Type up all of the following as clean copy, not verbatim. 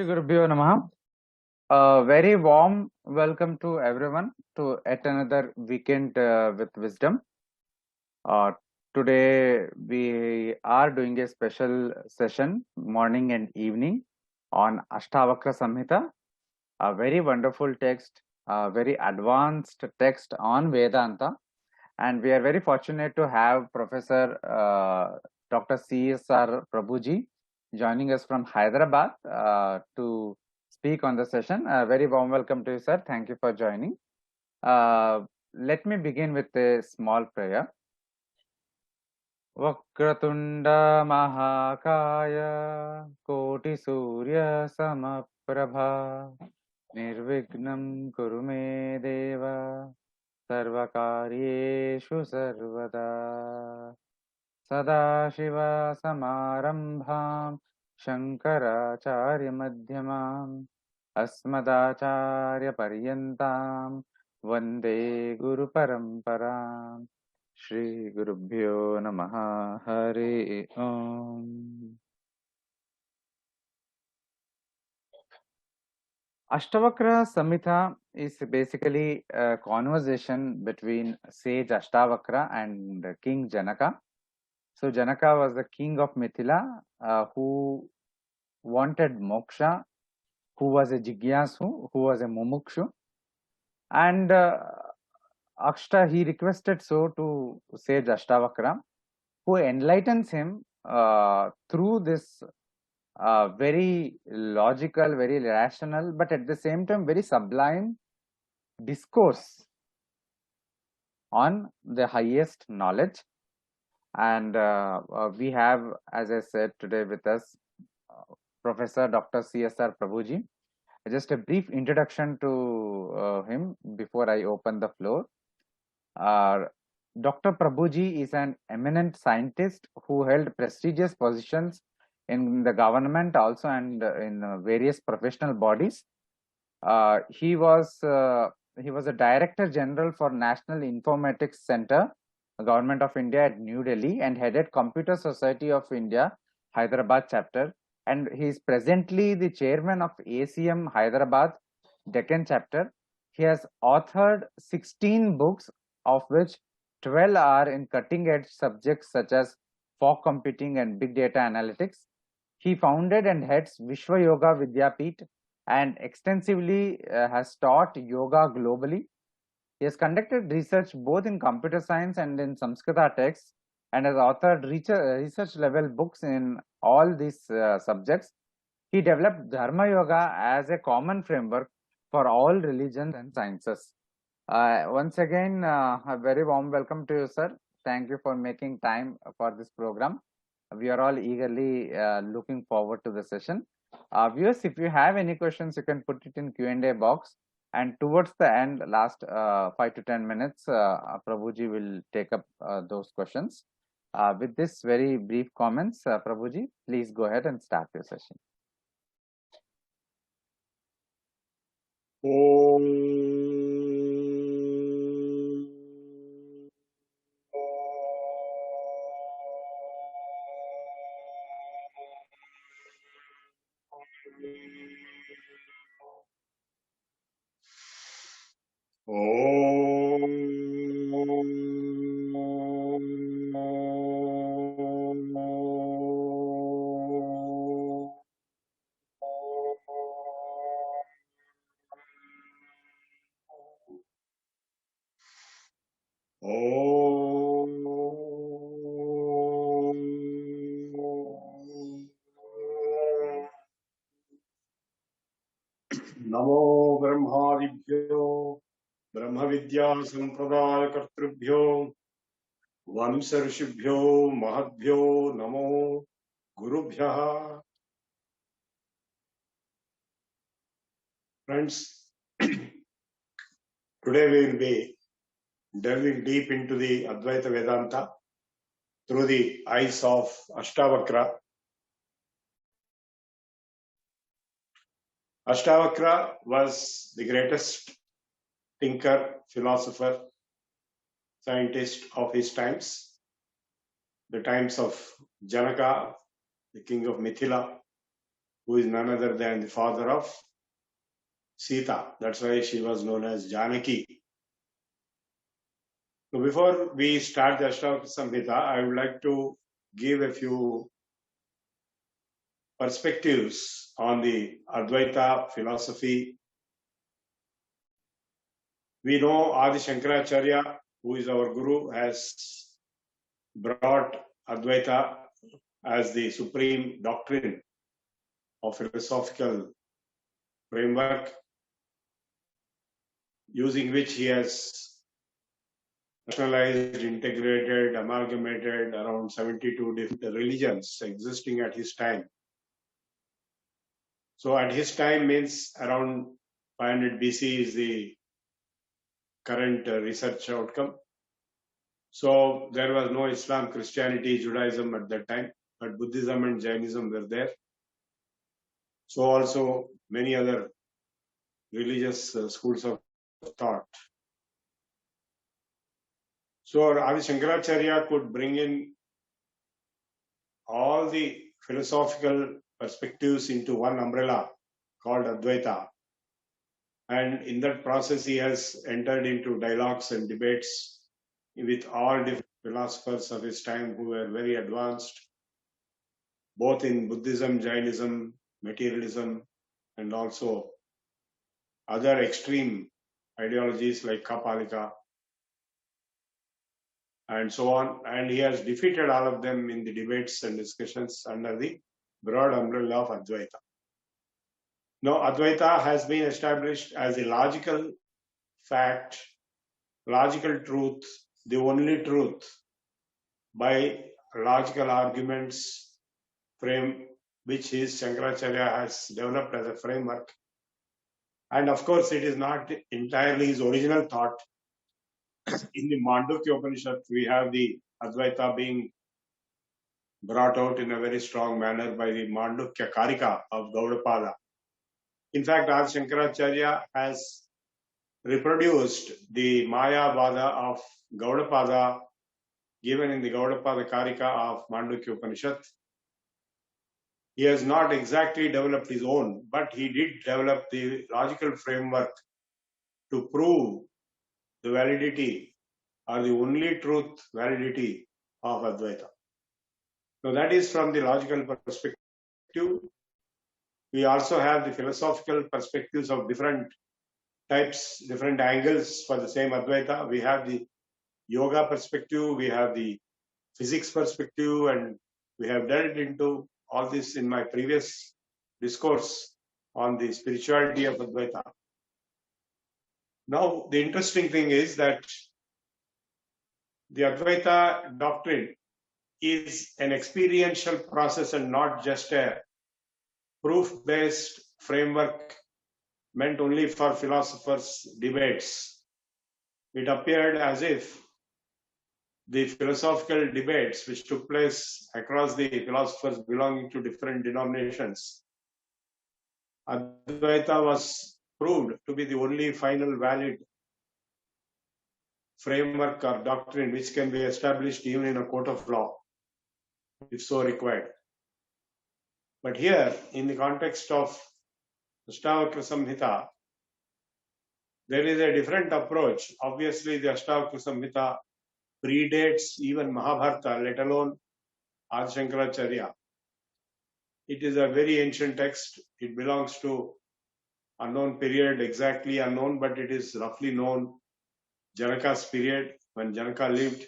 Gurubhyo Namaha. A very warm welcome to everyone to yet another weekend with wisdom. Uh, Today we are doing a special session, morning and evening, on Ashtavakra Samhita, a very wonderful text, a very advanced text on Vedanta. And we are very fortunate to have Professor Dr. C.S.R.Prabhu ji joining us from Hyderabad to speak on the session. A very warm welcome to you, sir. Thank you for joining. Let me begin with a small prayer. Vakratunda Mahakaya Koti Surya Samaprabha Nirvignam Kurume Deva सर्वकार्येषु सर्वदा सदाशिवसमारम्भां शङ्कराचार्यमध्यमाम् अस्मदाचार्यपर्यन्तां वन्दे गुरुपरम्पराम् श्रीगुरुभ्यो नमः हरि ओम्. Ashtavakra Samhita is basically a conversation between sage Ashtavakra and King Janaka. So Janaka was the king of Mithila who wanted moksha, who was a jigyasu, who was a mumukshu, and he requested so to sage Ashtavakra, who enlightens him through this very logical, very rational, but at the same time very sublime discourse on the highest knowledge. And we have, as I said, today with us Professor Dr. C.S.R.Prabhu ji. Just a brief introduction to him before I open the floor. Dr. Prabhu ji is an eminent scientist who held prestigious positions in the government also and in various professional bodies. He was a Director General for National Informatics Center, Government of India at New Delhi, and headed Computer Society of India, Hyderabad chapter. And he is presently the chairman of ACM Hyderabad Deccan chapter. He has authored 16 books, of which 12 are in cutting-edge subjects such as fog computing and big data analytics. He founded and heads Vishwa Yoga Vidyapith and extensively has taught yoga globally. He has conducted research both in computer science and in Samskrita texts and has authored research level books in all these subjects. He developed Dharma Yoga as a common framework for all religions and sciences. Once again, a very warm welcome to you, sir. Thank you for making time for this program. We are all eagerly looking forward to the session. Viewers, if you have any questions, you can put it in Q&A box. And towards the end, last 5 to 10 minutes, Prabhuji will take up those questions. With this very brief comments, Prabhuji, please go ahead and start your session. नमो ब्रह्मादिभ्यो ब्रह्मविद्या संप्रदाय कर्तृभ्यो वंश ऋषिभ्यो महद्भ्यो नमो गुरुभ्यः. Friends, today we will be delving deep into the Advaita Vedanta through the eyes of Ashtavakra. Ashtavakra was the greatest thinker, philosopher, scientist of his times, the times of Janaka, the king of Mithila, who is none other than the father of Sita. That's why she was known as Janaki. So before we start the Ashtavakra Samhita, I would like to give a few perspectives on the Advaita philosophy. We know Adi Shankaracharya, who is our guru, has brought Advaita as the supreme doctrine of philosophical framework, using which he has rationalized, integrated, amalgamated around 72 different religions existing at his time. So at his time means around 500 BC is the current research outcome. So there was no Islam, Christianity, Judaism at that time, but Buddhism and Jainism were there. So also many other religious schools of thought. So Adi Shankaracharya could bring in all the philosophical perspectives into one umbrella called Advaita. And in that process, he has entered into dialogues and debates with all different philosophers of his time who were very advanced, both in Buddhism, Jainism, materialism, and also other extreme ideologies like Kapalika and so on. And he has defeated all of them in the debates and discussions under the broad umbrella of Advaita. Now, Advaita has been established as a logical fact, logical truth, the only truth, by logical arguments frame, which is Shankaracharya has developed as a framework. And of course, it is not entirely his original thought. In the Mandukya Upanishad, we have the Advaita being brought out in a very strong manner by the Mandukya Karika of Gaudapada. In fact, Adi Shankaracharya has reproduced the Maya Vada of Gaudapada given in the Gaudapada Karika of Mandukya Upanishad. He has not exactly developed his own, but he did develop the logical framework to prove the validity or the only truth validity of Advaita. So that is from the logical perspective. We also have the philosophical perspectives of different types, different angles for the same Advaita. We have the yoga perspective, we have the physics perspective, and we have delved into all this in my previous discourse on the spirituality of Advaita. Now, the interesting thing is that the Advaita doctrine is an experiential process and not just a proof-based framework meant only for philosophers' debates. It appeared as if the philosophical debates which took place across the philosophers belonging to different denominations, Advaita was proved to be the only final valid framework or doctrine which can be established even in a court of law, if so required. But here, in the context of Ashtavakra Samhita, there is a different approach. Obviously, the Ashtavakra Samhita predates even Mahabharata, let alone Adi Shankaracharya. It is a very ancient text. It belongs to unknown period, exactly unknown, but it is roughly known. Janaka's period, when Janaka lived.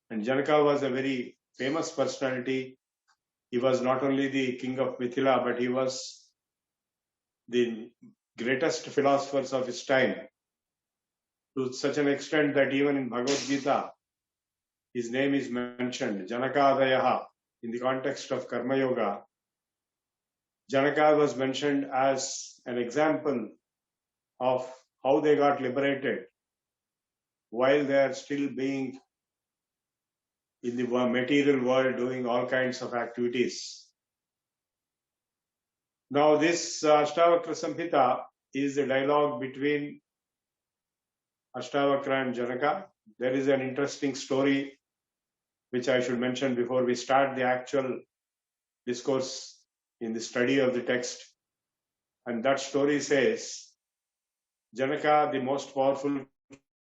And Janaka was a very famous personality. He was not only the king of Mithila, but he was the greatest philosophers of his time, to such an extent that even in Bhagavad Gita, his name is mentioned, Janakadayaha, in the context of Karma Yoga. Janaka was mentioned as an example of how they got liberated while they are still being in the material world doing all kinds of activities. Now this Ashtavakra Samhita is a dialogue between Ashtavakra and Janaka. There is an interesting story which I should mention before we start the actual discourse in the study of the text. And that story says, Janaka, the most powerful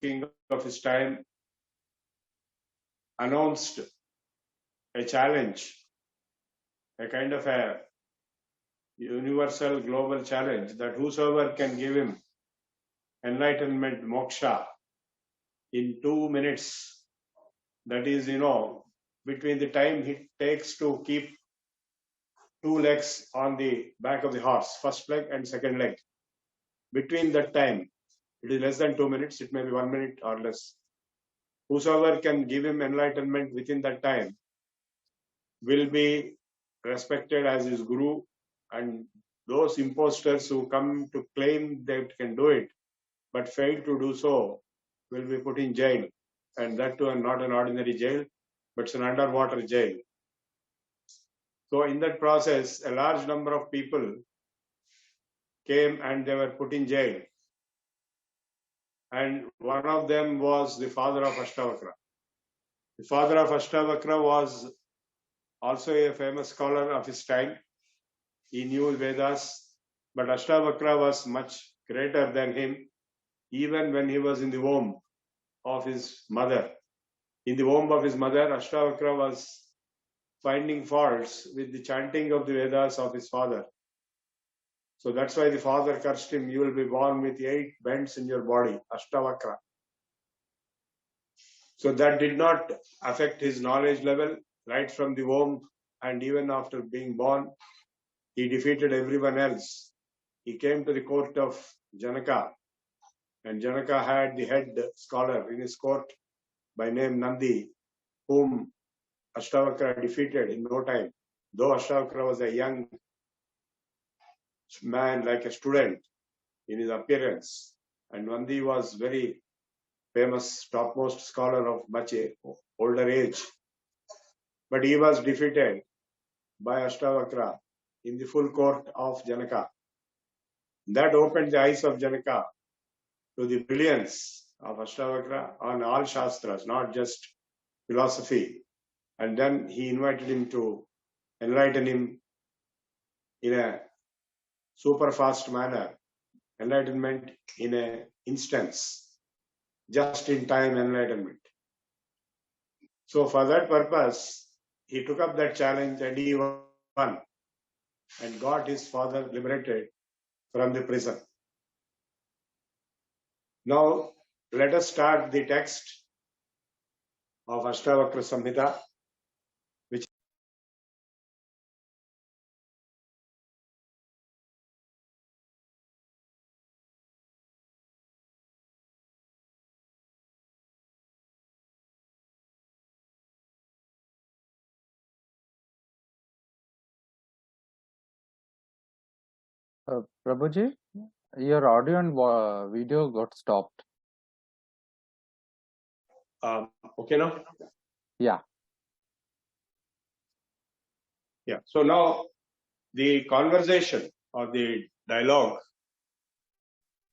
king of his time, announced a challenge, a kind of a universal global challenge, that whosoever can give him enlightenment, moksha, in 2 minutes, that is, between the time he takes to keep 2 legs on the back of the horse, first leg and second leg, between that time, it is less than 2 minutes, it may be 1 minute or less. Whosoever can give him enlightenment within that time will be respected as his guru, and those imposters who come to claim they can do it but fail to do so will be put in jail, and that too not an ordinary jail, but it's an underwater jail. So in that process, a large number of people came and they were put in jail, and one of them was the father of Ashtavakra. The father of Ashtavakra was also a famous scholar of his time. He knew Vedas, but Ashtavakra was much greater than him, even when he was in the womb of his mother. In the womb of his mother, Ashtavakra was finding faults with the chanting of the Vedas of his father. So that's why the father cursed him, you will be born with 8 bends in your body, Ashtavakra. So that did not affect his knowledge level right from the womb, and even after being born, he defeated everyone else. He came to the court of Janaka, and Janaka had the head scholar in his court by name Nandi, whom Ashtavakra defeated in no time. Though Ashtavakra was a young man, like a student in his appearance, and Nandi was very famous, topmost scholar of much older age, but he was defeated by Ashtavakra in the full court of Janaka. That opened the eyes of Janaka to the brilliance of Ashtavakra on all Shastras, not just philosophy. And then he invited him to enlighten him in a super fast manner, enlightenment in an instance, just in time enlightenment. So for that purpose, he took up that challenge and he won and got his father liberated from the prison. Now, let us start the text of Ashtavakra Samhita, which Prabhuji, your audio and video got stopped. okay now? Yeah. Yeah. So now the conversation or the dialogue,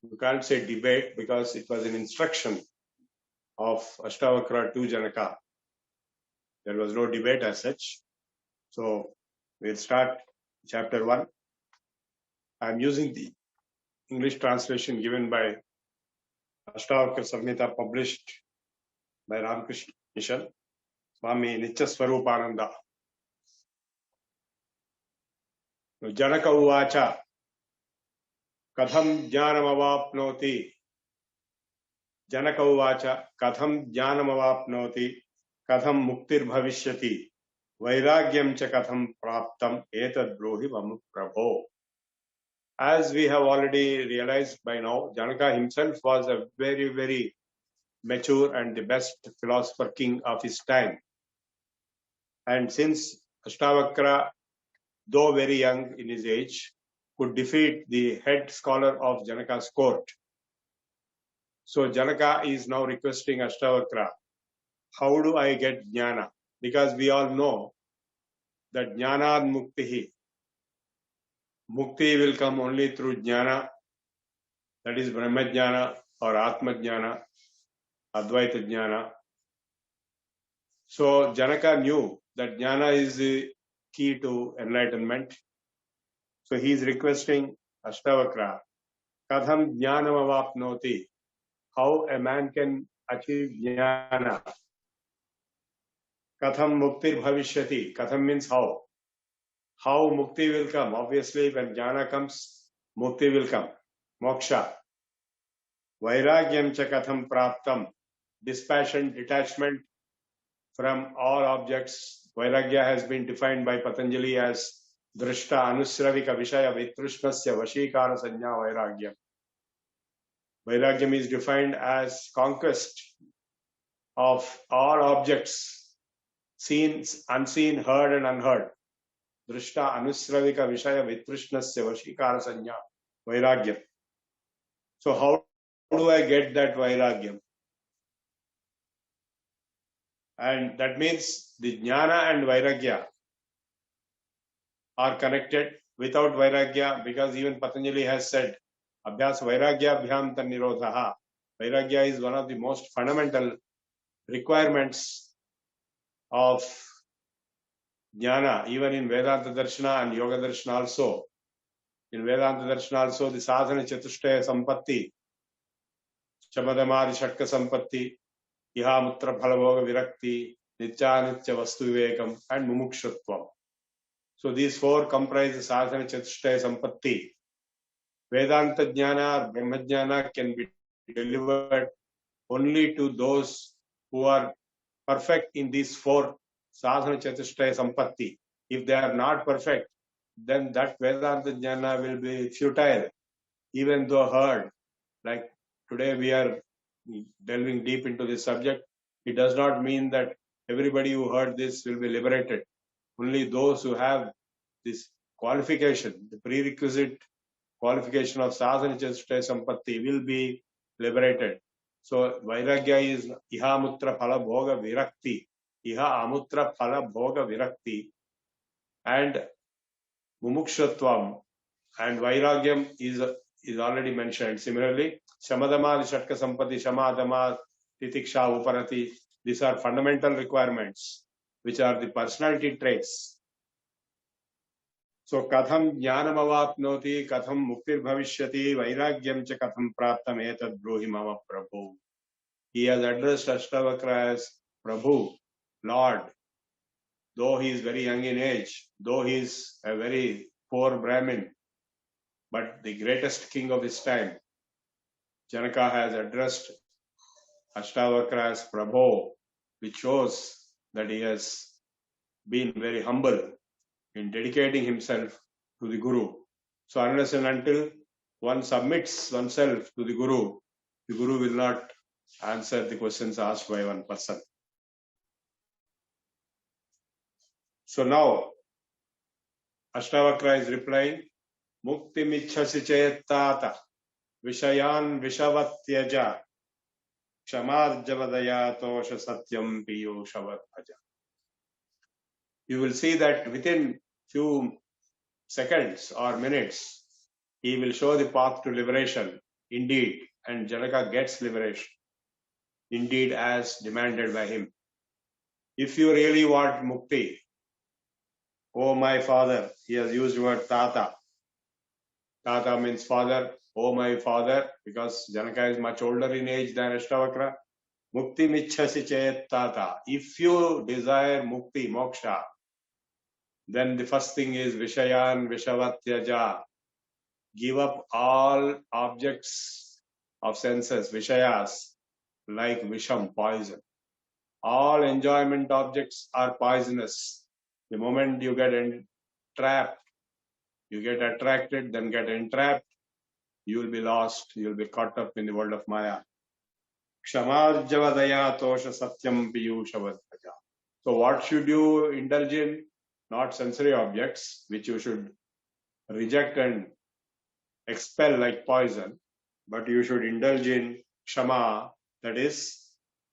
you can't say debate because it was an instruction of Ashtavakra to Janaka. There was no debate as such. So we'll start chapter 1. I'm using the English translation given by Ashtavakra Samhita, published by Ramakrishna Mission, Swami Nityaswarupananda. Janaka uvacha katham jnanamavapnoti. Janaka uvacha katham jnanamavapnoti katham muktir bhavishyati vairagyam cha katham praptam etad brohi mama prabho. As we have already realized by now, Janaka himself was a very, very mature and the best philosopher king of his time. And since Ashtavakra, though very young in his age, could defeat the head scholar of Janaka's court, so Janaka is now requesting Ashtavakra, how do I get jnana? Because we all know that jnanad muktihi, mukti will come only through jnana, that is Brahma jnana or Atma jnana, Advaita Jnana. So Janaka knew that jnana is the key to enlightenment, So he is requesting Ashtavakra, Katham jnanam avapnoti, how a man can achieve jnana. Katham muktir bhavishyati, Katham means how. How mukti will come? Obviously, when jnana comes, mukti will come. Moksha. Vairagyam cha katham praptam, dispassion, detachment from all objects. Vairagya has been defined by Patanjali as drishta anusravika vishaya vitrushnasya vashikara sanya vairagyam. Vairagyam is defined as conquest of all objects, seen, unseen, heard and unheard. Drishta anusravika vishaya vitrushnasya vashikara sanya vairagyam. So how do I get that vairagyam? And that means the jnana and vairagya are connected. Without vairagya, because even Patanjali has said, Abhyas vairagya bhyam tan nirodhaha. Vairagya is one of the most fundamental requirements of jnana, even in Vedanta Darshana and Yoga Darshana also. In Vedanta Darshana also, the sadhana chatushtaya sampatti, shamadamadi shatka sampatti, ihamutra phalavoga virakti, nityanitya vastu vivekam, and mumukshutvam. So these four comprise the sadhana chatushtaya sampatti. Vedanta jnana or Brahma jnana can be delivered only to those who are perfect in these four sadhana chatushtaya sampatti. If they are not perfect, then that Vedanta jnana will be futile, even though heard. Like today we are delving deep into this subject. It does not mean that everybody who heard this will be liberated. Only those who have this qualification, the prerequisite qualification of sadhana chatushtaya sampatti will be liberated. So vairagya is iha amutra phala bhoga virakti. Iha amutra phala bhoga virakti. And mumukshutvam and vairagyam is already mentioned. Similarly, shamadama shatka sampatti, shamadama titiksha uparati. These are fundamental requirements, which are the personality traits. So katham jnanam avapnoti, katham muktir bhavishyati, vairagyam cha katham praptam etad bruhi mama Prabhu. He has addressed Ashtavakra as Prabhu, Lord. Though he is very young in age, though he is a very poor Brahmin, but the greatest king of his time, Janaka has addressed Ashtavakra as Prabhu, which shows that he has been very humble in dedicating himself to the Guru. So unless and until one submits oneself to the Guru will not answer the questions asked by one person. So now Ashtavakra is replying, Mukti michhasi chetata vishayan vishavatyaja kshamarjavadaya tosha satyam piyushavadhaja. You will see that within few seconds or minutes, he will show the path to liberation, indeed, and Janaka gets liberation, indeed as demanded by him. If you really want mukti, oh my father, he has used the word tata. Tata means father, oh my father, because Janaka is much older in age than Ashtavakra. Mukti michhasi chet tata. If you desire mukti, moksha, then the first thing is vishayan vishavatyaja. Give up all objects of senses, vishayas, like visham, poison. All enjoyment objects are poisonous. The moment you get entrapped, you get attracted, then get entrapped, you will be lost, you will be caught up in the world of Maya. Kshamarjavadaya tosha satyam piyushavadhaja. So what should you indulge in? Not sensory objects, which you should reject and expel like poison, but you should indulge in kshama, that is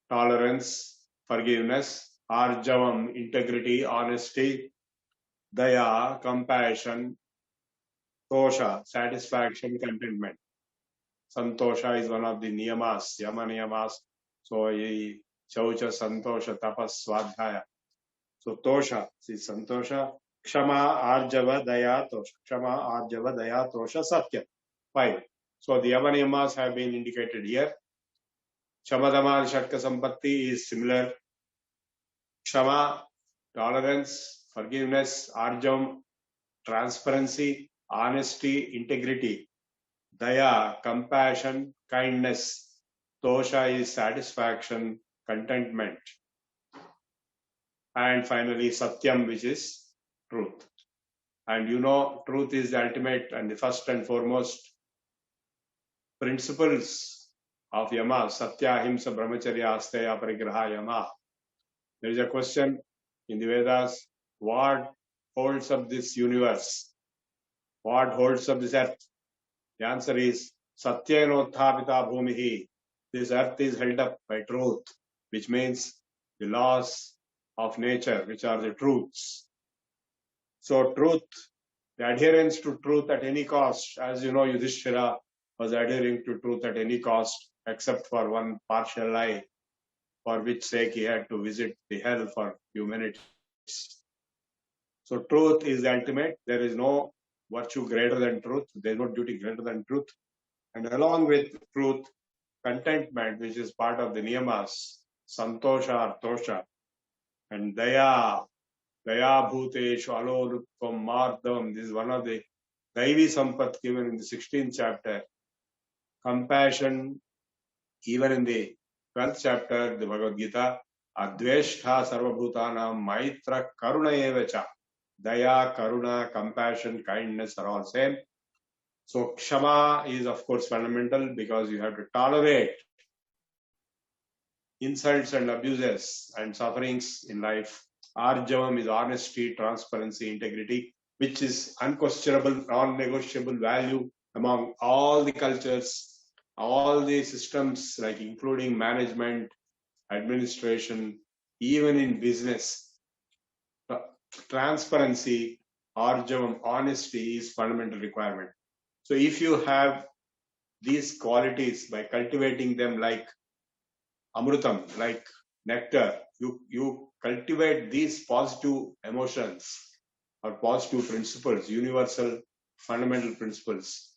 tolerance, forgiveness, arjavam, integrity, honesty, daya, compassion, tosha, satisfaction, contentment. Santosha is one of the niyamas, yama niyamas. So, shaucha, santosha, tapas, swadhyaya. So, tosha is santosha, Kshama, Arjava, Daya, Tosha. Kshama, Arjava, Daya, Tosha, Satya. 5. So the Yama Niyamas have been indicated here. Shamadama Shatka Sampatti is similar. Kshama, tolerance, forgiveness, Arjam, transparency, honesty, integrity. Daya, compassion, kindness. Tosha is satisfaction, contentment. And finally, Satyam, which is truth. And you know, truth is the ultimate and the first and foremost principles of Yama. Satya, Ahimsa, Brahmacharya, Asteya, Parigraha, Yama. There is a question in the Vedas, what holds up this universe? What holds up this earth? The answer is Satyenothapita Bhumihi. This earth is held up by truth, which means the laws of nature, which are the truths. So truth, the adherence to truth at any cost, as you know, Yudhishthira was adhering to truth at any cost, except for one partial lie, for which sake he had to visit the hell for few minutes. So truth is the ultimate. There is no virtue greater than truth. There is no duty greater than truth. And along with truth, contentment, which is part of the niyamas, santosha or tosha, and daya bhuteshu alorutvam mardam. This is one of the daivi sampat given in the 16th chapter. Compassion, even in the 12th chapter, the Bhagavad Gita, adveshtha sarvabhutanam maitra karuna evacha. Daya, karuna, compassion, kindness are all same. So kshama is of course fundamental because you have to tolerate insults and abuses and sufferings in life. Arjavam is honesty, transparency, integrity, which is unquestionable, non-negotiable value among all the cultures, all the systems, like including management, administration, even in business. Transparency, arjavam, honesty is fundamental requirement. So if you have these qualities by cultivating them like amrutam, like nectar, you cultivate these positive emotions or positive principles, universal fundamental principles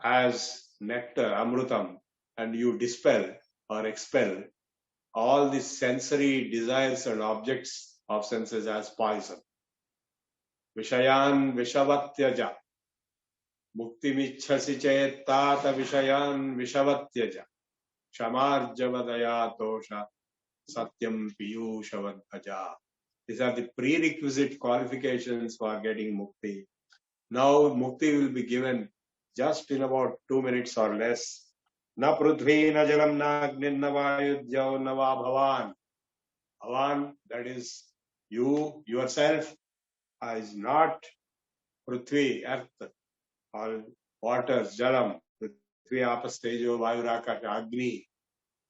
as nectar, amrutam, and you dispel or expel all the sensory desires and objects of senses as poison. Vishayan vishavatyaja. Mukti michhasi chetata vishayan vishavatyaja. Shamarjavadaya tosha satyam piyushavadbhaja. These are the prerequisite qualifications for getting mukti. Now mukti will be given just in about 2 minutes or less. Na prithvi na jalam na agnin na vayudyav na va bhavan. Bhavan, that is you, yourself, is not prithvi, earth, or waters, jalam, prithvi, apas, tejo, vayu, akasha, agni,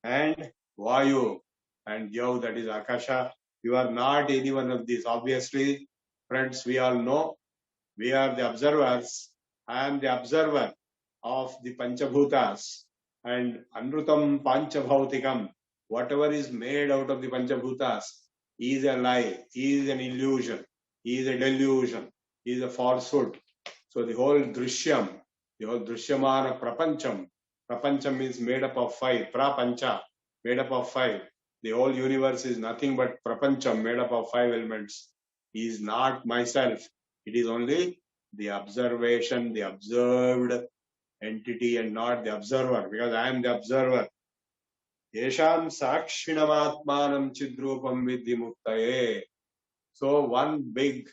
and vayu, and yav, that is akasha. You are not any one of these. Obviously, friends, we all know we are the observers. I am the observer of the Panchabhutas, and Anrutam Panchabhautikam, whatever is made out of the Panchabhutas is a lie, is an illusion, is a delusion, is a falsehood. So the whole Drishyam, the whole Drishyamana Prapancham is made up of 5, Prapancha, made up of 5. The whole universe is nothing but Prapancham, made up of 5 elements. He is not myself. It is only the observation, the observed entity, and not the observer, because I am the observer. Yesham sakshinam atmanam chidrupam vidhi muktaye. So one big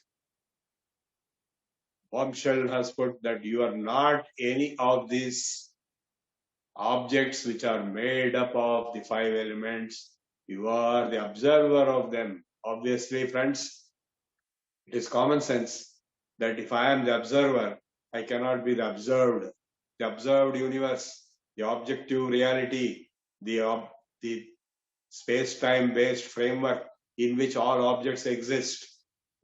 bombshell has put that you are not any of these objects which are made up of the 5 elements. You are the observer of them. Obviously, friends, it is common sense that if I am the observer, I cannot be the observed. The observed universe, the objective reality, the space-time based framework in which all objects exist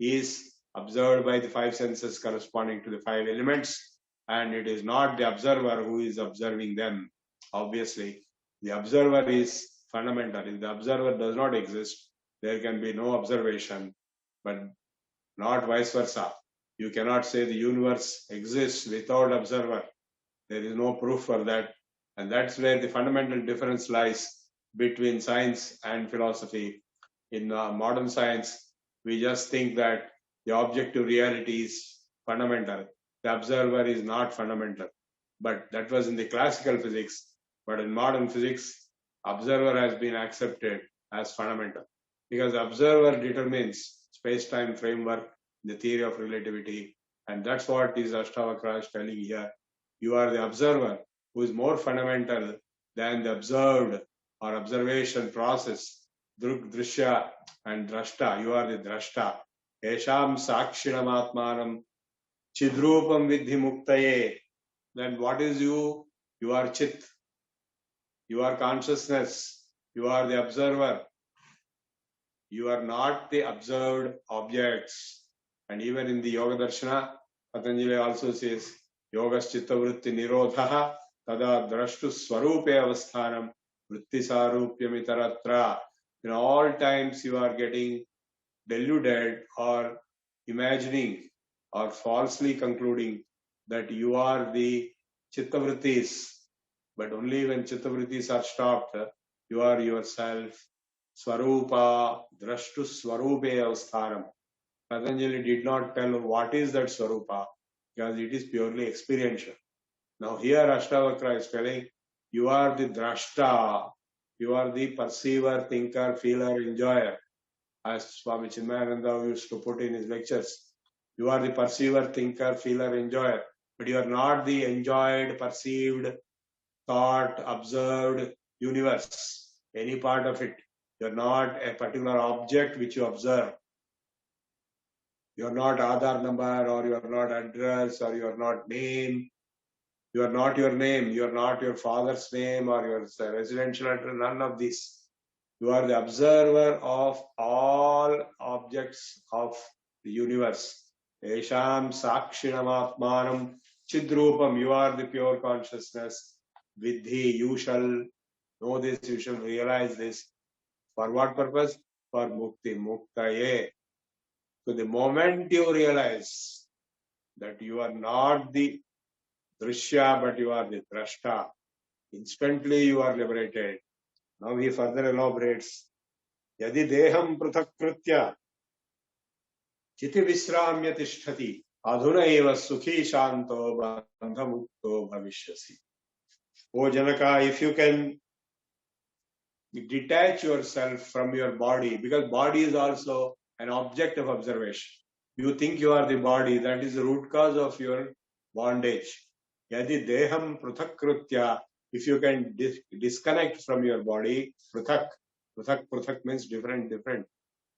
is observed by the 5 senses corresponding to the 5 elements, and it is not the observer who is observing them. Obviously, the observer is fundamental. If the observer does not exist, there can be no observation, but not vice versa. You cannot say the universe exists without observer. There is no proof for that. And that's where the fundamental difference lies between science and philosophy. In modern science, we just think that the objective reality is fundamental. The observer is not fundamental. But that was in the classical physics. But in modern physics, observer has been accepted as fundamental. Because observer determines space-time framework, the theory of relativity. And that's what is Ashtavakra is telling here. You are the observer who is more fundamental than the observed or observation process. Drishya and drashta. You are the drashta. Esham sakshinam atmanam chidrupam vidhi muktaye. Then what is you? You are chit. You are consciousness. You are the observer. You are not the observed objects. And even in the Yoga Darshana, Patanjali also says, Yogas chitta vritti nirodhaha tada drashtu swarupe avasthanam vritti sarupyam itaratra. In all times you are getting deluded or imagining or falsely concluding that you are the chittavrittis, but only when chittavrittis are stopped, you are yourself. Swarupa, drashtu swarupe avasthanam. Patanjali did not tell what is that swarupa, because it is purely experiential. Now here Ashtavakra is telling, you are the drashta, you are the perceiver, thinker, feeler, enjoyer. As Swami Chinmayananda used to put in his lectures, you are the perceiver, thinker, feeler, enjoyer, but you are not the enjoyed, perceived, thought, observed universe, any part of it. You are not a particular object which you observe. You are not Aadhaar number, or you are not address, or you are not name. You are not your name. You are not your father's name or your residential address. None of this. You are the observer of all objects of the universe. Esham sakshinam atmanam chidrupam. You are the pure consciousness. Vidhi, you shall know this, you shall realize this. For what purpose? For mukti, muktaye. So the moment you realize that you are not the drishya, but you are the drashta, instantly you are liberated. Now he further elaborates, Yadi deham prutakkritya chiti visramya tishtati adhuna eva sukhi shanto bandhamukto bhavishyasi. O Janaka, if you can detach yourself from your body, because body is also an object of observation. You think you are the body, that is the root cause of your bondage. Yadi deham prutakkritya, if you can disconnect from your body, pruthak means different,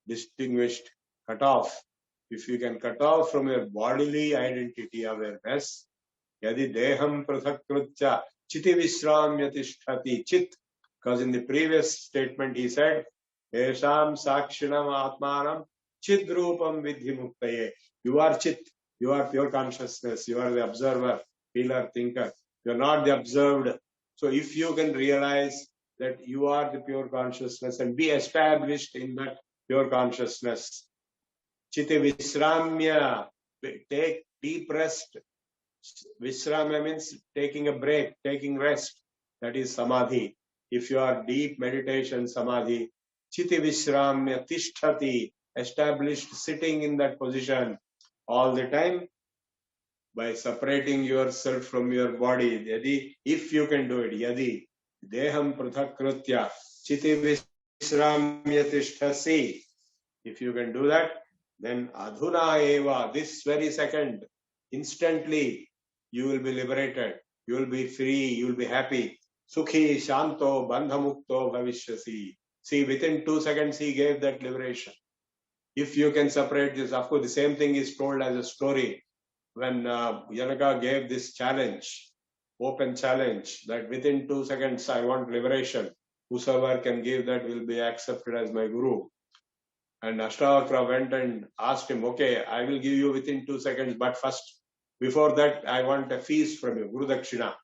distinguished, cut off. If you can cut off from your bodily identity awareness, yadi deham prutakkritya chiti visramya tishtati chit. Because in the previous statement he said, Esham sakshinam atmanam chidrupam vidhi muktaye. You are chit, you are pure consciousness, you are the observer, feeler, thinker. You are not the observed. So if you can realize that you are the pure consciousness and be established in that pure consciousness, chiti visramya, take deep rest. Visramya means taking a break, taking rest. That is samadhi. If you are deep meditation, samadhi, chiti visramya tishtati, established sitting in that position all the time by separating yourself from your body. Yadi, if you can do it, yadi, deham pruthakrutya, chiti visramya tishtasi. If you can do that, then adhuna eva, this very second, instantly, you will be liberated, you will be free, you will be happy. Sukhi, Shanto, Bandhamukto, Bhavishyasi. See, within 2 seconds, he gave that liberation. If you can separate this, of course, the same thing is told as a story when Janaka gave this challenge, open challenge, that within 2 seconds, I want liberation. Whosoever can give that will be accepted as my guru. And Ashtavakra went and asked him, okay, I will give you within 2 seconds, but first, before that, I want a feast from you, Guru Dakshina.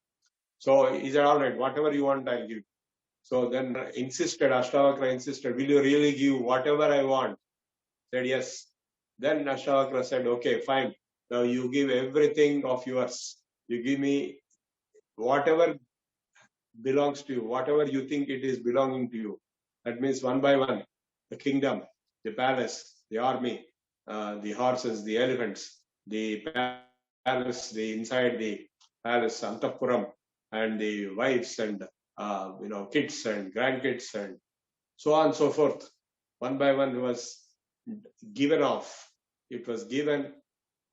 So he said, all right, whatever you want, I'll give. So then Ashtavakra insisted, will you really give whatever I want? Said, yes. Then Ashtavakra said, okay, fine. Now you give everything of yours. You give me whatever belongs to you, whatever you think it is belonging to you. That means one by one, the kingdom, the palace, the army, the horses, the elephants, the palace, the inside the palace, Antapuram, and the wives and kids and grandkids and so on and so forth. One by one was given off. It was given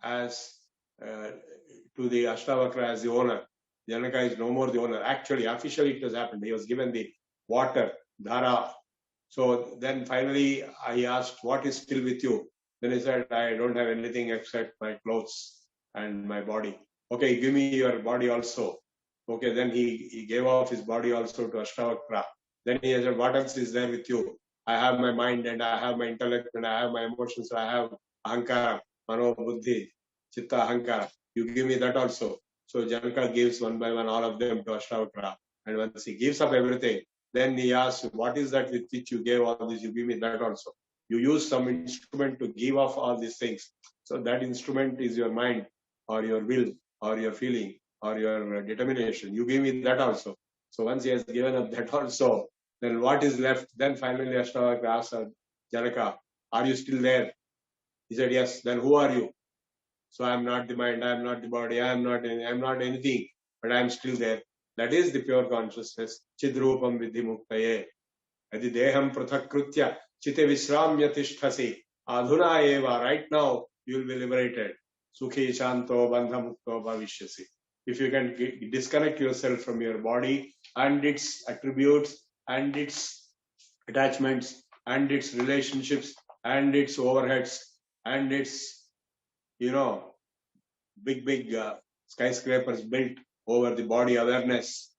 as to the Ashtavakra as the owner. Janaka is no more the owner. Actually, officially it has happened. He was given the water, dhara. So then finally I asked, what is still with you? Then he said, I don't have anything except my clothes and my body. Okay, give me your body also. Okay, then he gave off his body also to Ashtavakra. Then he said, what else is there with you? I have my mind and I have my intellect and I have my emotions. I have ahankara, mano, buddhi, chitta, ahankara. You give me that also. So Janaka gives one by one all of them to Ashtavakra. And once he gives up everything, then he asks, what is that with which you gave all this? You give me that also. You use some instrument to give off all these things. So that instrument is your mind or your will or your feeling or your determination. You give me that also. So once he has given up that also, then what is left? Then finally Ashtavakra asks Janaka, are you still there? He said, yes. Then who are you? So I am not the mind, I am not the body, I am not anything, but I am still there. That is the pure consciousness. Chidrupam vidhi muktaye. Adi deham prathakritya chite visramya tisthasi. Adhuna eva. Right now you will be liberated. Sukhi shanto bandha mukto bhavishyasi. If you can disconnect yourself from your body and its attributes and its attachments and its relationships and its overheads and its big skyscrapers built over the body awareness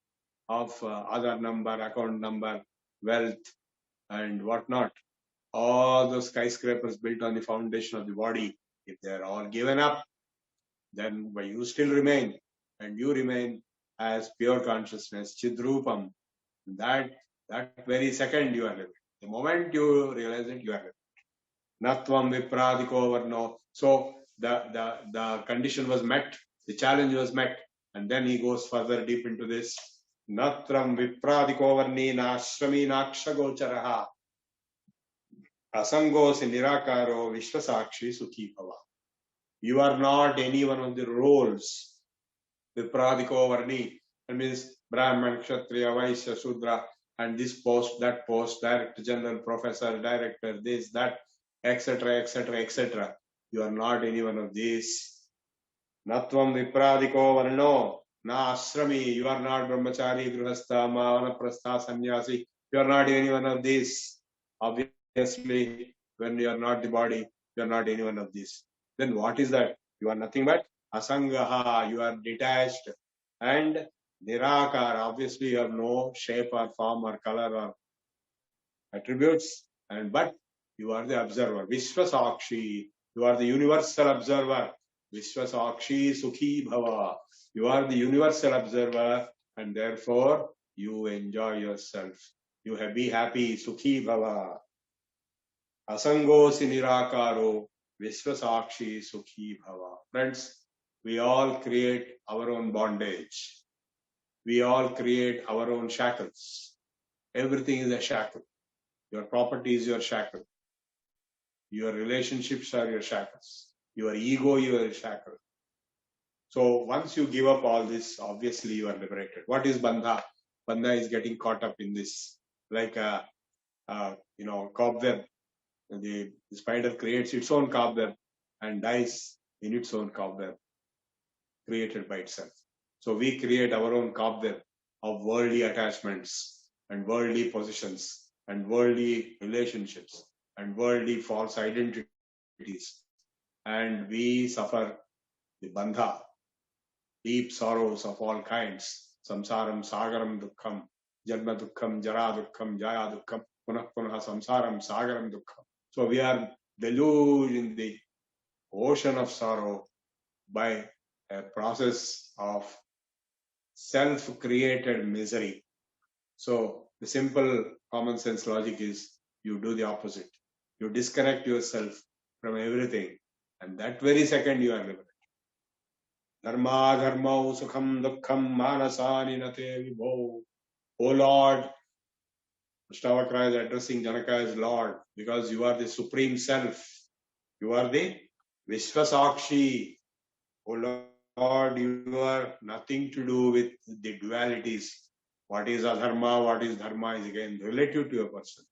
of Aadhaar number, account number, wealth, and whatnot. All those skyscrapers built on the foundation of the body, if they are all given up, then you still remain, and you remain as pure consciousness, Chidrupam. That very second you are living. The moment you realize it, you are living. Natvam vipradiko varno. So the condition was met, the challenge was met, and then he goes further deep into this. Natram vipradiko varnina ashrami nakshagocharaha asangosi nirakaro vishwasakshi sukhi bhava. You are not any one of the roles. Vipradiko varni, that means Brahman, Kshatriya, Vaishya, Shudra, and this post, that post, director, general, professor, director, this, that, etc., etc., etc. You are not any one of these. Natvam vipradiko varno, na ashrami. You are not brahmachari, grihastha, vanaprastha, sannyasi. You are not any one of these. Obviously, when you are not the body, you are not any one of these. Then what is that? You are nothing but asangaha. You are detached. And nirakara. Obviously, you have no shape or form or color or attributes, but you are the observer. Vishwasakshi. You are the universal observer. Vishwasakshi sukhi bhava. You are the universal observer, and therefore you enjoy yourself. You be happy. Sukhi bhava. Asangosi nirakaro. Vishwasakshi sukhi bhava. Friends, we all create our own bondage. We all create our own shackles. Everything is a shackle. Your property is your shackle. Your relationships are your shackles. Your ego, your shackle. So once you give up all this, obviously you are liberated. What is bandha? Bandha is getting caught up in this, like a cobweb. The spider creates its own cobweb and dies in its own cobweb, created by itself. So we create our own cobweb of worldly attachments and worldly positions and worldly relationships and worldly false identities, and we suffer the bandha, deep sorrows of all kinds. Samsaram sagaram dukkham, janma dukkham, jara dukkham, jaya dukkham, punah punah samsaram sagaram dukkham. So we are deluged in the ocean of sorrow by a process of self-created misery. So the simple common sense logic is you do the opposite. You disconnect yourself from everything, and that very second you are liberated. Dharma dharmau sukham dukkham manasani nate vibho. O Lord, Ashtavakra is addressing Janaka as Lord because you are the Supreme Self. You are the Vishwasakshi. O Lord, you are nothing to do with the dualities. What is adharma, what is dharma is again relative to a person.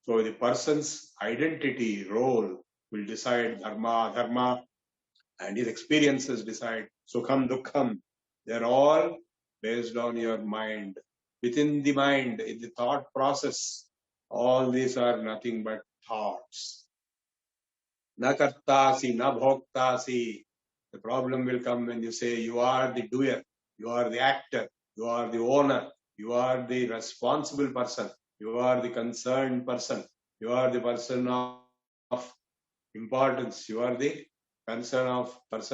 So the person's identity, role will decide dharma, adharma, and his experiences decide sukham, dukkham. They're all based on your mind. Within the mind, in the thought process, all these are nothing but thoughts. Na kartasi, na bhoktasi. The problem will come when you say you are the doer, you are the actor, you are the owner, you are the responsible person, you are the concerned person, you are the person of importance, you are the person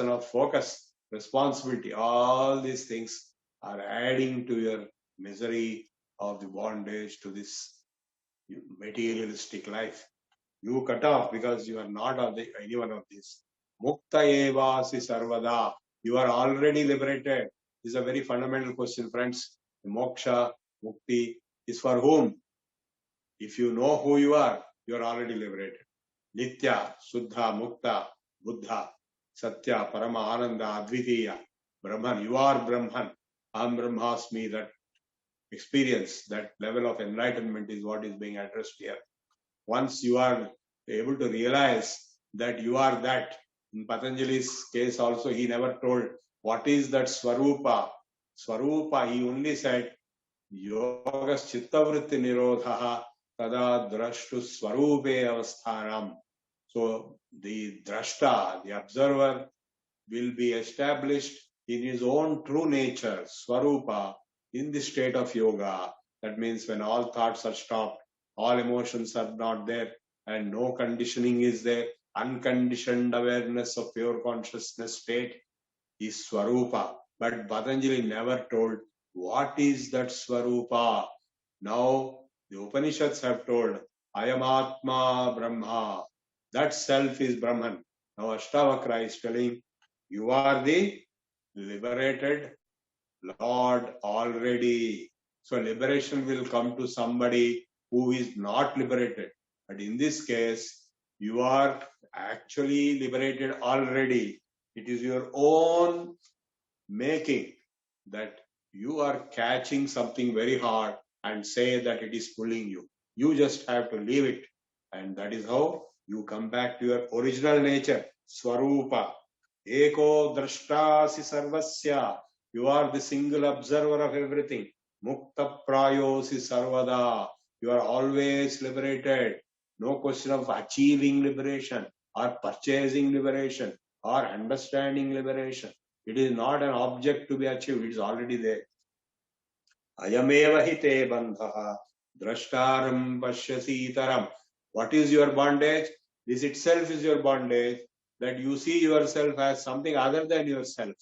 of focus, responsibility. All these things are adding to your misery of the bondage to this materialistic life. You cut off because you are not of any one of these. Mukta evasi sarvada. You are already liberated. This is a very fundamental question, friends. The moksha, mukti is for whom? If you know who you are already liberated. Nitya, Suddha, Mukta, Buddha, Satya, Parama, Ananda, Advitiya, Brahman. You are Brahman. Aham Brahmasmi. That experience, that level of enlightenment is what is being addressed here. Once you are able to realize that you are that, in Patanjali's case also, he never told what is that Swarupa. Swarupa, he only said, Yogas Chittavritti Nirodhaha Tada Drashtu Swarupe Avasthanam. So the drashta, the observer, will be established in his own true nature, Swarupa, in the state of yoga. That means when all thoughts are stopped, all emotions are not there, and no conditioning is there, unconditioned awareness of pure consciousness state is Swarupa. But Patanjali never told what is that Swarupa. Now the Upanishads have told, Ayamatma Brahma. That self is Brahman. Now Ashtavakra is telling, you are the liberated Lord already. So liberation will come to somebody who is not liberated. But in this case, you are actually liberated already. It is your own making that you are catching something very hard and say that it is pulling you. You just have to leave it. And that is how you come back to your original nature, Swarupa. Eko drashtasi sarvasya. You are the single observer of everything. Mukta prayosi sarvada. You are always liberated. No question of achieving liberation or purchasing liberation or understanding liberation. It is not an object to be achieved. It is already there. Ayameva hite bandhaha drashtaram pashyasitaram. What is your bondage? This itself is your bondage, that you see yourself as something other than yourself.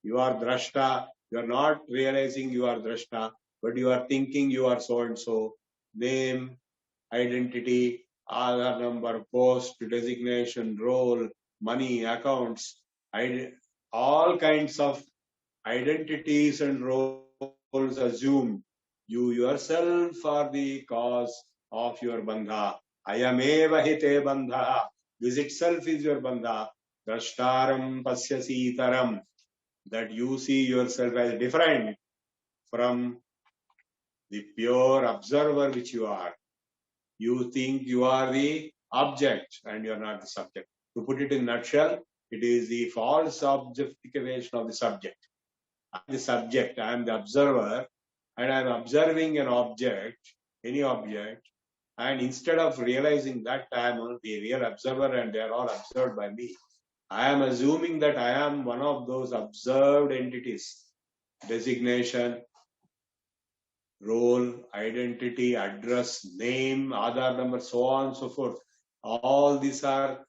You are drashta. You are not realizing you are drashta, but you are thinking you are so and so. Name, identity, Aadhaar number, post, designation, role, money, accounts, all kinds of identities and roles assumed. You yourself are the cause of your bandha. Ayameva hite bandha. This itself is your bandha. Drashtaram pasyasitaram. That you see yourself as different from the pure observer which you are. You think you are the object and you are not the subject. To put it in a nutshell, it is the false objectification of the subject. I am the subject, I am the observer, and I am observing an object, any object, and instead of realizing that I am the real observer and they are all observed by me, I am assuming that I am one of those observed entities. Designation, role, identity, address, name, Aadhaar number, so on and so forth. All these are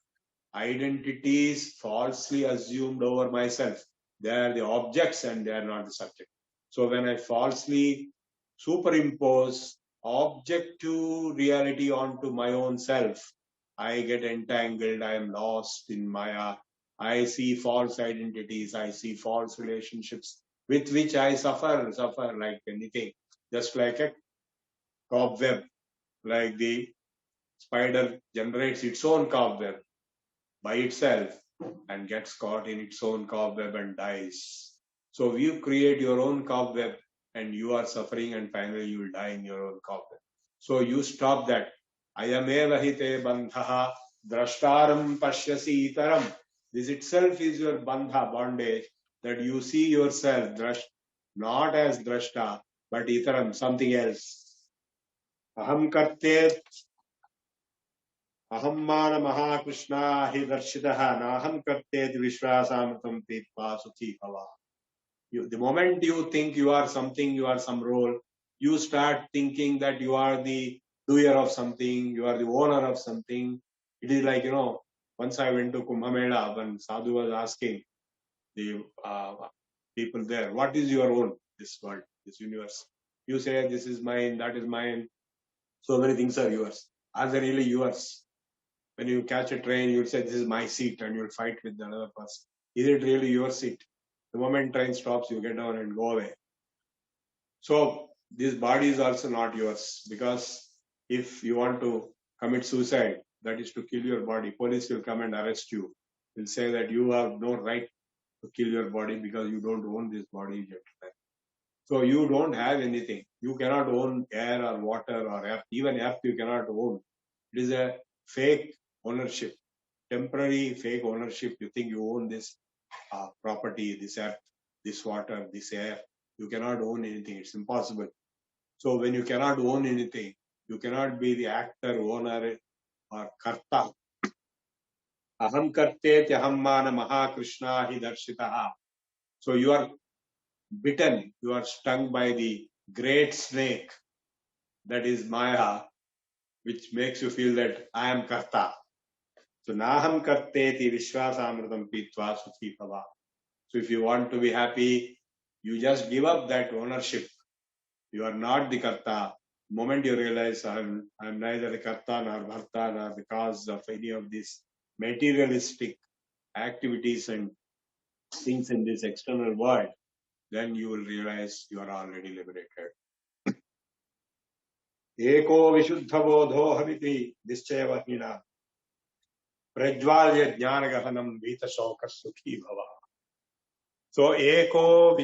identities falsely assumed over myself. They are the objects and they are not the subject. So when I falsely superimpose objective reality onto my own self, I get entangled, I am lost in Maya, I see false identities, I see false relationships with which I suffer like anything. Just like a cobweb, like the spider generates its own cobweb by itself and gets caught in its own cobweb and dies. So you create your own cobweb and you are suffering and finally you will die in your own cobweb. So you stop that. Ayameva hite bandhaha drashtaram pashyasi itaram. This itself is your bandha, bondage, that you see yourself not as drashta, but itaram, something else. Aham kartet aham mana mahakrishna hi darshitaha naham kartet vishwasamritam pitva sukhi bhava. The moment you think you are something, you are some role, you start thinking that you are the doer of something, you are the owner of something. It is like, once I went to Kumbh Mela, when Sadhu was asking the people there, what is your own, this world, this universe? You say, this is mine, that is mine. So many things are yours. Are they really yours? When you catch a train, you'll say, this is my seat, and you'll fight with another person. Is it really your seat? The moment train stops, you get down and go away. So this body is also not yours, because if you want to commit suicide, that is to kill your body, police will come and arrest you. Will say that you have no right to kill your body because you don't own this body yet. So you don't have anything. You cannot own air or water or earth. Even earth you cannot own. It is a fake ownership, temporary fake ownership. You think you own this property, this earth, this water, this air. You cannot own anything. It's impossible. So when you cannot own anything, you cannot be the actor, owner, or karta. Aham kartet aham mana mahakrishna hi darshitaha. So you are bitten, you are stung by the great snake, that is Maya, which makes you feel that I am karta. So naham karteti vishwasamritam pitva sukhi bhava. So if you want to be happy, you just give up that ownership. You are not the karta. The moment you realize I am neither the karta nor bharta nor the cause of any of these materialistic activities and things in this external world, then you will realize you are already liberated. Eko vishuddhabodhohamiti nischayavahina prajvalya jnanagahanam vita shoka sukhi bhava. So eko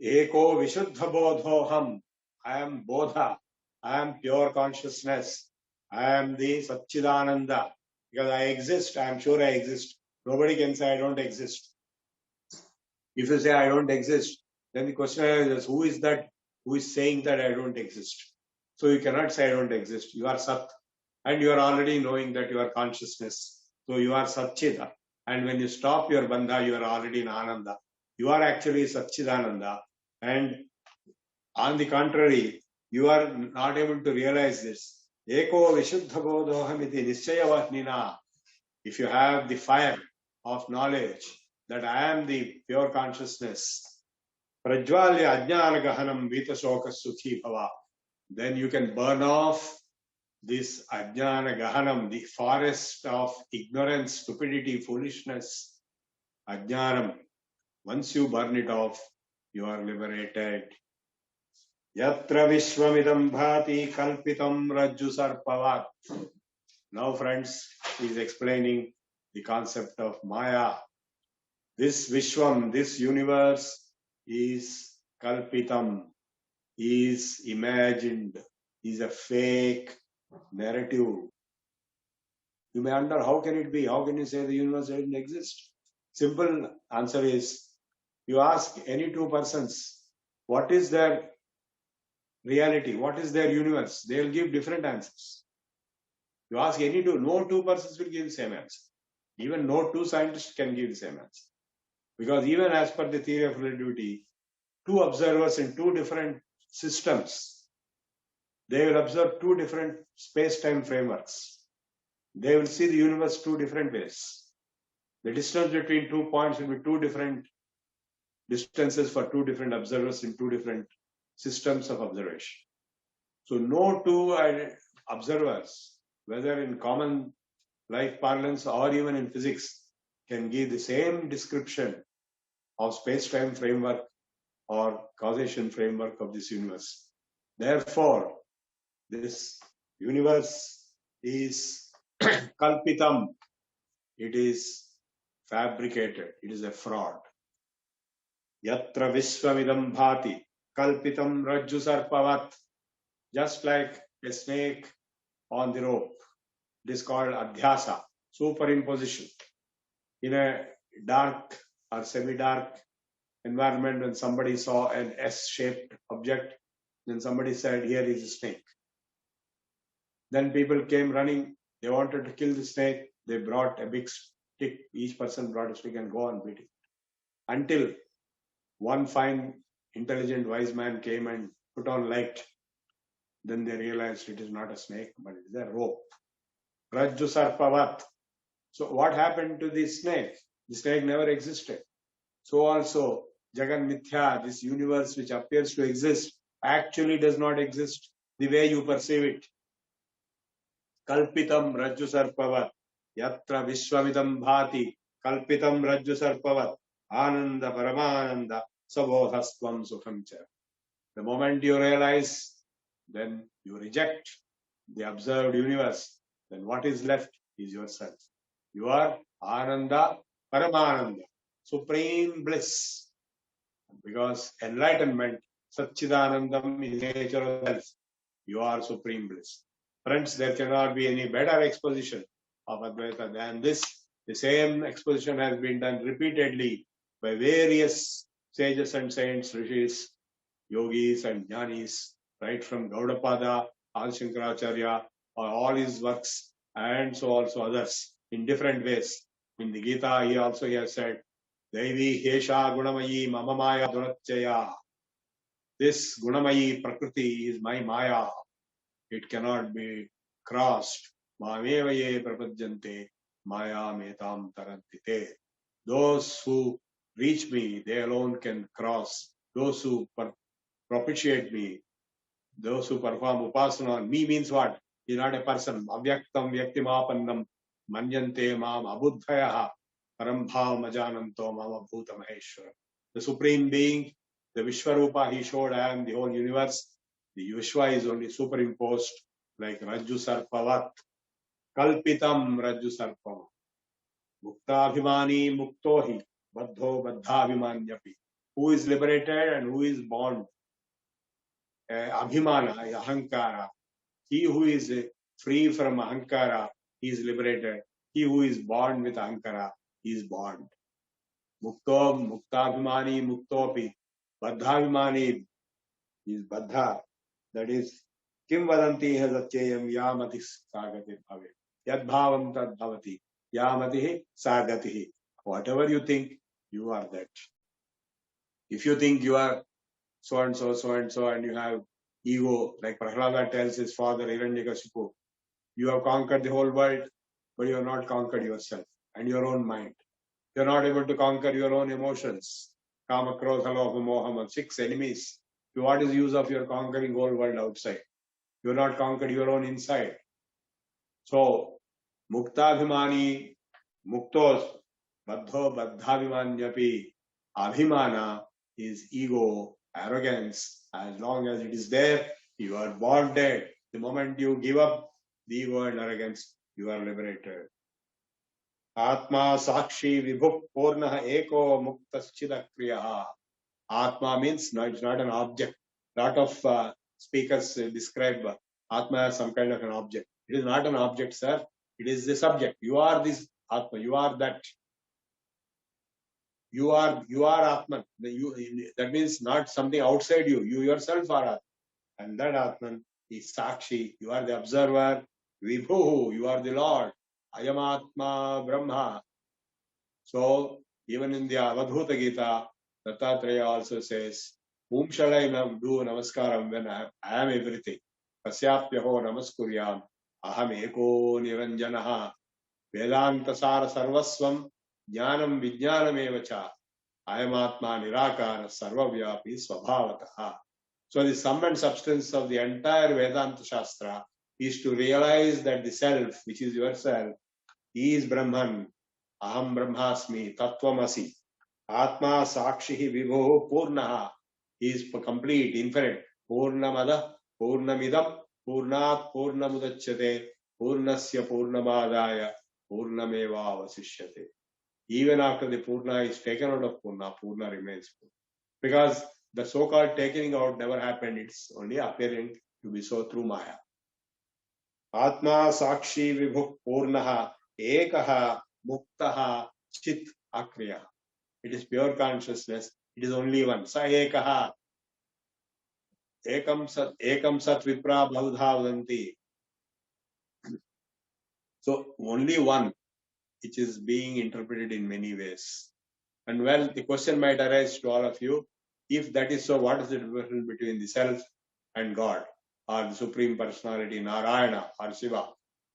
vishuddhabodhoham. I am bodha. I am pure consciousness. I am the Satchidananda. Because I exist, I am sure I exist. Nobody can say I don't exist. If you say I don't exist, then the question is, who is that who is saying that I don't exist? So you cannot say I don't exist. You are Sat. And you are already knowing that you are consciousness. So you are Satchida. And when you stop your bandha, you are already in Ananda. You are actually Satchidananda. And on the contrary, you are not able to realize this. Eko vishuddhabodhohamiti nischayavahnina. If you have the fire of knowledge that I am the pure consciousness, prajvalya ajnana gahanam vitashoka sukhi bhava, then you can burn off this ajnana gahanam, the forest of ignorance, stupidity, foolishness, ajnanam. Once you burn it off, you are liberated. Yatra vishwamidam bhati kalpitam rajju sarpavat. Now, friends, he is explaining the concept of Maya. This Vishwam, this universe is kalpitam, is imagined, is a fake narrative. You may wonder, how can it be? How can you say the universe doesn't exist? Simple answer is, you ask any two persons, what is their reality? What is their universe? They will give different answers. You ask any two, no two persons will give the same answer. Even no two scientists can give the same answer. Because even as per the theory of relativity, two observers in two different systems, they will observe two different space-time frameworks. They will see the universe two different ways. The distance between 2 points will be two different distances for two different observers in two different systems of observation. So no two observers, whether in common life parlance or even in physics, can give the same description of space-time framework or causation framework of this universe. Therefore, this universe is kalpitam. It is fabricated. It is a fraud. Yatra vishwamidam bhati kalpitam rajju sarpavat. Just like a snake on the rope. It is called adhyasa, superimposition. In a dark or semi-dark environment, when somebody saw an S-shaped object, then somebody said, here is a snake. Then people came running. They wanted to kill the snake. They brought a big stick. Each person brought a stick and go on beating. Until one fine, intelligent, wise man came and put on light. Then they realized it is not a snake, but it is a rope. Rajju sarpavat. So what happened to the snake? The snake never existed. So also, Jagan Mithya, this universe which appears to exist, actually does not exist the way you perceive it. Kalpitam Rajju Sarpavat, Yatra Vishwamidam Bhati, Kalpitam Rajju Sarpavat, Ananda Paramananda, Sabodhastvam Sukhamcha. The moment you realize, then you reject the observed universe, then what is left is yourself. You are Ananda Paramananda, supreme bliss. Because enlightenment, Satchidanandam is nature of self. You are supreme bliss. Friends, there cannot be any better exposition of Advaita than this. The same exposition has been done repeatedly by various sages and saints, rishis, yogis and jnanis, right from Gaudapada, Adi Shankaracharya, all his works, and so also others in different ways. In the Gita, he has said, Devi Hesha Gunamayi Mama Maya Dunachaya. This Gunamayi Prakriti is my Maya. It cannot be crossed. Mamevaye Prapajante Maya Metam Tarantite. Those who reach me, they alone can cross. Those who propitiate me, those who perform upasana on me means what? He is not a person. Avyaktam Vyaktimapannam Manyante Mam Abuddhayaha Parambhav Majananto Mama Bhuta Maheshwara. The Supreme Being, the Vishwarupa he showed, I am the whole universe. The Vishwa is only superimposed like Rajju Sarpavat. Kalpitam Rajju Sarpavat. Muktabhimani Muktohi. Baddho Baddhabhimanyapi. Who is liberated and who is bound? Abhimana, Ahankara. He who is free from Ahankara, he is liberated. He who is born with Ahankara, he is born. Mukto, Muktabhimani, Muktopi. Baddhabhimani is Baddha. That is, Kim Vadanti Hazachayam Yamati Sagati Bhave. Yad Bhavam Tad Bhavati. Yamati Sagati. Whatever you think, you are that. If you think you are so and so, and you have ego, like Prahlada tells his father Hiranyakashipu, you have conquered the whole world, but you have not conquered yourself and your own mind. You are not able to conquer your own emotions. Kama, Krodha, Lobha, Moha, 6 enemies. So what is the use of your conquering whole world outside? You have not conquered your own inside. So, Muktabhimani, Muktos, Baddho, Baddhabhimanyapi, Abhimana is ego, arrogance. As long as it is there, you are born dead. The moment you give up the ego and arrogance, you are liberated. Atma Sakshi Vibhuk Purna Eko Muktaschida Kriyaha. Atma means no, it's not an object. A lot of speakers describe Atma as some kind of an object. It is not an object, sir. It is the subject. You are this Atma. You are that. You are Atman. That means not something outside you. You yourself are Atman. And that Atman is Sakshi. You are the observer. Vibhu. You are the Lord. Ayam Atma Brahma. So, even in the Avadhuta Gita, Dattatreya also says, Whom shall I do namaskaram when I am everything? Pasyapyaho namaskuryam. Aham eko niranjanaha. Vedantasara sarvasvam. Jnanam vijnanam evacha. Ayamatma nirakara sarvavyapi svabhavataha. So the sum and substance of the entire Vedanta Shastra is to realize that the self, which is yourself, He is Brahman. Aham Brahmasmi, Tattvamasi. Atma Sakshihi Vibho Purnaha. He is complete, infinite. Purnamada, Purnamidam, Purnat Purnamudachyate, Purnasya Purnamadaya, Purnameva Vasishyate. Even after the Purna is taken out of Purna, Purna remains Purna. Because the so-called taking out never happened. It's only appearing to be so through Maya. Atma Sakshi Vibhu Purnaha Ekaha Muktaha Chit Akriya. It is pure consciousness. It is only one. Sa Ekaha. Ekam Sat Vipra Bahudha Vadanti. So only one, which is being interpreted in many ways. And well, the question might arise to all of you, if that is so, what is the difference between the self and God, or the Supreme Personality, Narayana or Shiva?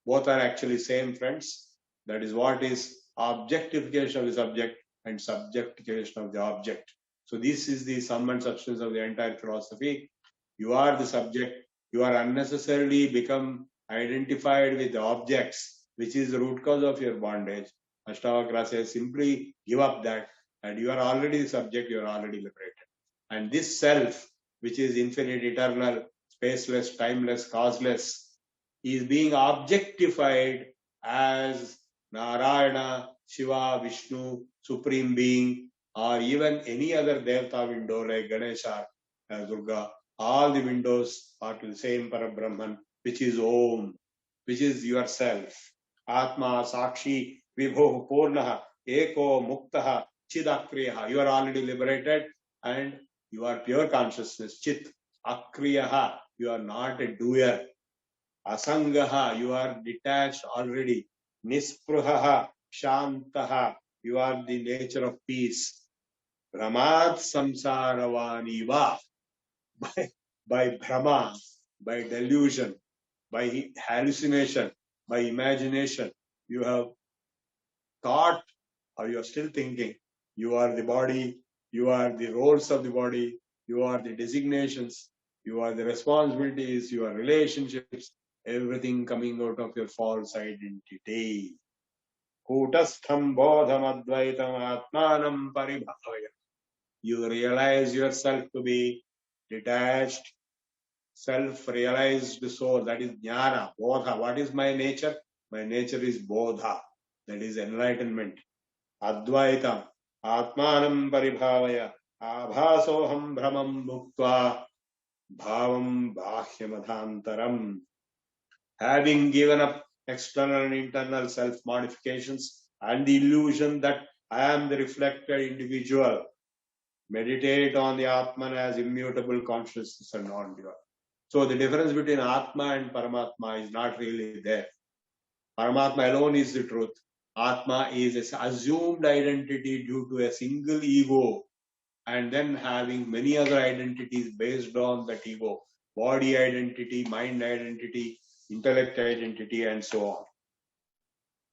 Both are actually same, friends. That is what is objectification of the subject and subjectification of the object. So this is the sum and substance of the entire philosophy. You are the subject. You are unnecessarily become identified with the objects, which is the root cause of your bondage. Ashtavakra says, simply give up that, and you are already the subject, you are already liberated. And this self, which is infinite, eternal, spaceless, timeless, causeless, is being objectified as Narayana, Shiva, Vishnu, Supreme Being, or even any other Devata window like Ganesha, Durga. All the windows are to the same Parabrahman, which is Om, which is yourself. Atma, Sakshi, Vibho, Purnaha, Eko, Muktaha, Chidakriyaha. You are already liberated and you are pure consciousness. Chit, Akriyaha. You are not a doer. Asangaha. You are detached already. Nispruhaha, Shantaha. You are the nature of peace. Brahmat Samsaravaniva. By Brahma, by delusion, by hallucination, by imagination, you have thought, or you are still thinking, you are the body, you are the roles of the body, you are the designations, you are the responsibilities, your relationships, everything coming out of your false identity. Kutastham bodham advaitam atmanam paribhavaya. You realize yourself to be detached, self-realized soul. That is jnana, bodha. What is my nature? My nature is bodha. That is enlightenment. Advaita, atmanam paribhavaya, abhasoham brahmam bhuktva, bhavam bhahyamadhantaram. Having given up external and internal self-modifications and the illusion that I am the reflected individual, meditate on the Atman as immutable consciousness and non-dual. So the difference between Atma and Paramatma is not really there. Paramatma alone is the truth. Atma is an assumed identity due to a single ego, and then having many other identities based on that ego. Body identity, mind identity, intellect identity, and so on.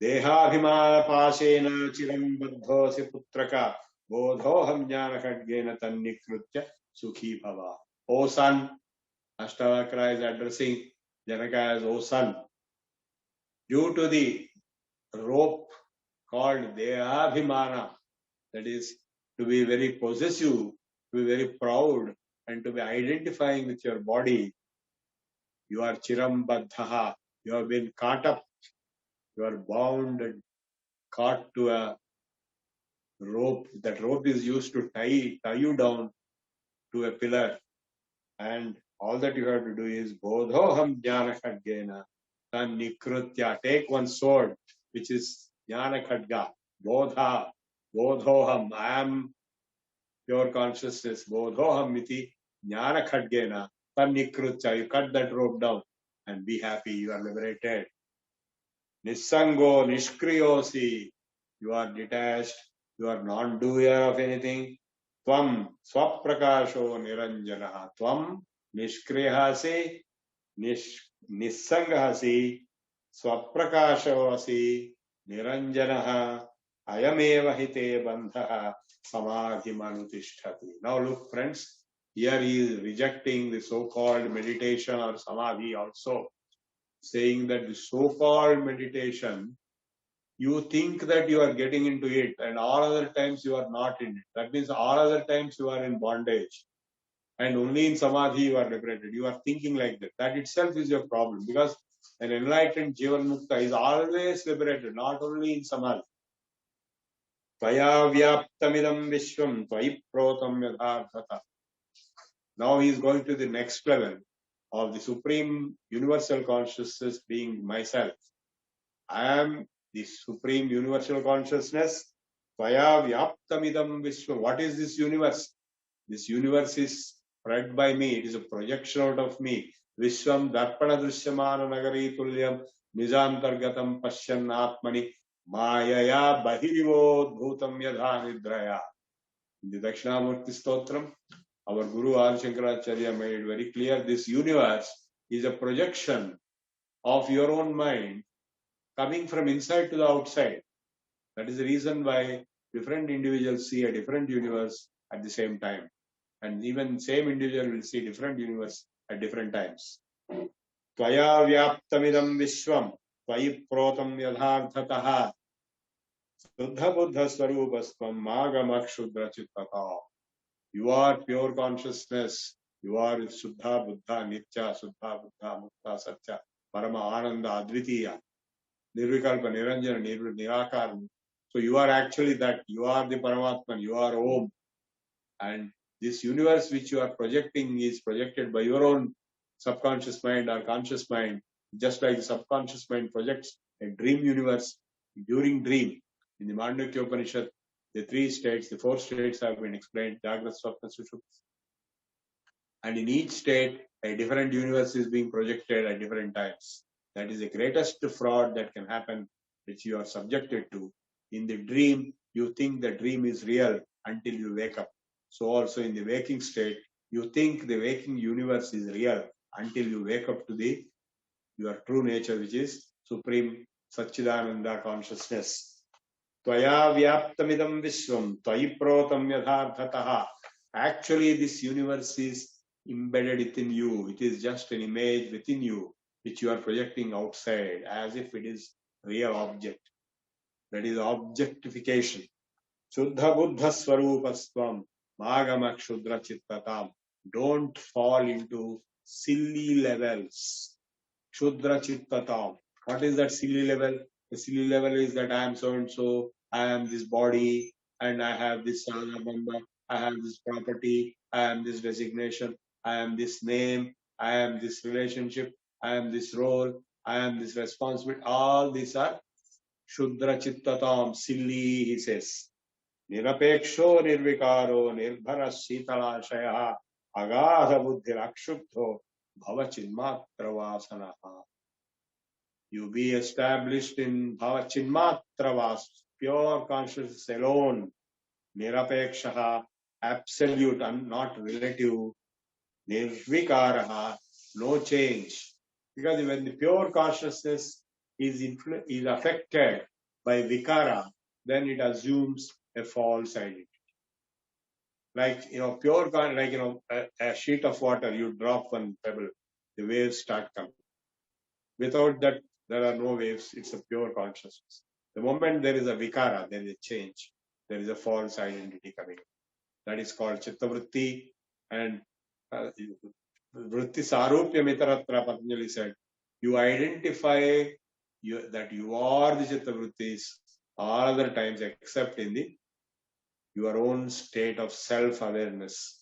Dehabhimana pasena chiram baddhosi putraka bodhoham jnana khadgena tannikrutya sukhi bhava. O son, Ashtavakra is addressing Janaka as O son. Due to the rope called Dehabhimana, that is to be very possessive, to be very proud, and to be identifying with your body, you are chiram baddhaha, you have been caught up, you are bound and caught to a rope. That rope is used to tie you down to a pillar, and all that you have to do is bodhoham jnana khadgena tan nikrutya. Take one sword, which is jnana khadga, bodha, bodhoham. I am pure consciousness. Bodhoham miti jnana khadgena tan nikrutya. You cut that rope down and be happy. You are liberated. Nisango nishkriyosi. You are detached. You are non-doer of anything. Tvam swaprakasho niranjana. Tvam nishkriyasi, nisangasi, swaprakashasi, niranjana. Ayameva hite bandha samadhi manutishthati. Now look, friends, here he is rejecting the so-called meditation or samadhi also, saying that the so-called meditation You think that you are getting into it, and all other times you are not in it. That means all other times you are in bondage. And only in samadhi you are liberated. You are thinking like that. That itself is your problem, because an enlightened Jivanmukta is always liberated, not only in samadhi. Tvaya vyaptamidam vishwam tvayi protam yadharthata. Now he is going to the next level of the supreme universal consciousness being myself. I am the supreme universal consciousness. Tvaya vyaptamidam vishwam. What is this universe? This universe is spread by me. It is a projection out of me. Vishwam darpana drishyamana nagari tulyam nijantargatam pashyan atmani mayaya bahirivodbhutam yadha nidraya. In the Dakshinamurti Stotram, our Guru Adi Shankaracharya made very clear this universe is a projection of your own mind coming from inside to the outside. That is the reason why different individuals see a different universe at the same time. And even same individual will see different universe at different times. Tvaya vyaptamidam vishwam tvayi protam yadharthataha Suddha Buddha Swarupasvam Magamakshudra Chittata. You are pure consciousness. You are Suddha Buddha Nitya, Suddha Buddha Mukta Satya, Parama Ananda Advitiya, Nirvikalpa Niranjana Nirakar. So you are actually that. You are the Paramatman. You are Om. And this universe which you are projecting is projected by your own subconscious mind or conscious mind, just like the subconscious mind projects a dream universe during dream. In the Mandukya Upanishad, the three states, the four states have been explained, Jagrata, Swapna, Sushupta. And in each state, a different universe is being projected at different times. That is the greatest fraud that can happen, which you are subjected to. In the dream, you think the dream is real until you wake up. So also in the waking state, you think the waking universe is real until you wake up to your true nature, which is Supreme Satchidananda consciousness. Tvaya vyaptamidam vishwam tvayi protam yadharthataha. Actually, this universe is embedded within you. It is just an image within you, which you are projecting outside as if it is real object. That is objectification. Shuddha Buddha Swarupasvam Magamakshudra Chittatam. Don't fall into silly levels. Shudra Chittatam. What is that silly level? The silly level is that I am so and so, I am this body, and I have this sadhabandha, I have this property, I am this designation, I am this name, I am this relationship, I am this role, I am this responsibility. All these are Shudra Chittatam, silly, he says. Nirapeksho nirvikaro nirbhara shitalashayaha agadha buddhirakshubdho bhavachinmatra vasanaha. You be established in Bhavachinmatra, pure consciousness alone, Nirapekshaha, absolute and not relative, Nirvikaraha, no change. Because when the pure consciousness is affected by Vikara, then it assumes a false identity. Like, pure, like, a sheet of water, you drop one pebble, the waves start coming. Without that, there are no waves. It's a pure consciousness. The moment there is a vikara, there is a change. There is a false identity coming. That is called chittavritti. And vritti sarupya mitaratra, Patanjali said, you identify that you are the chittavrittis all other times except in your own state of self-awareness.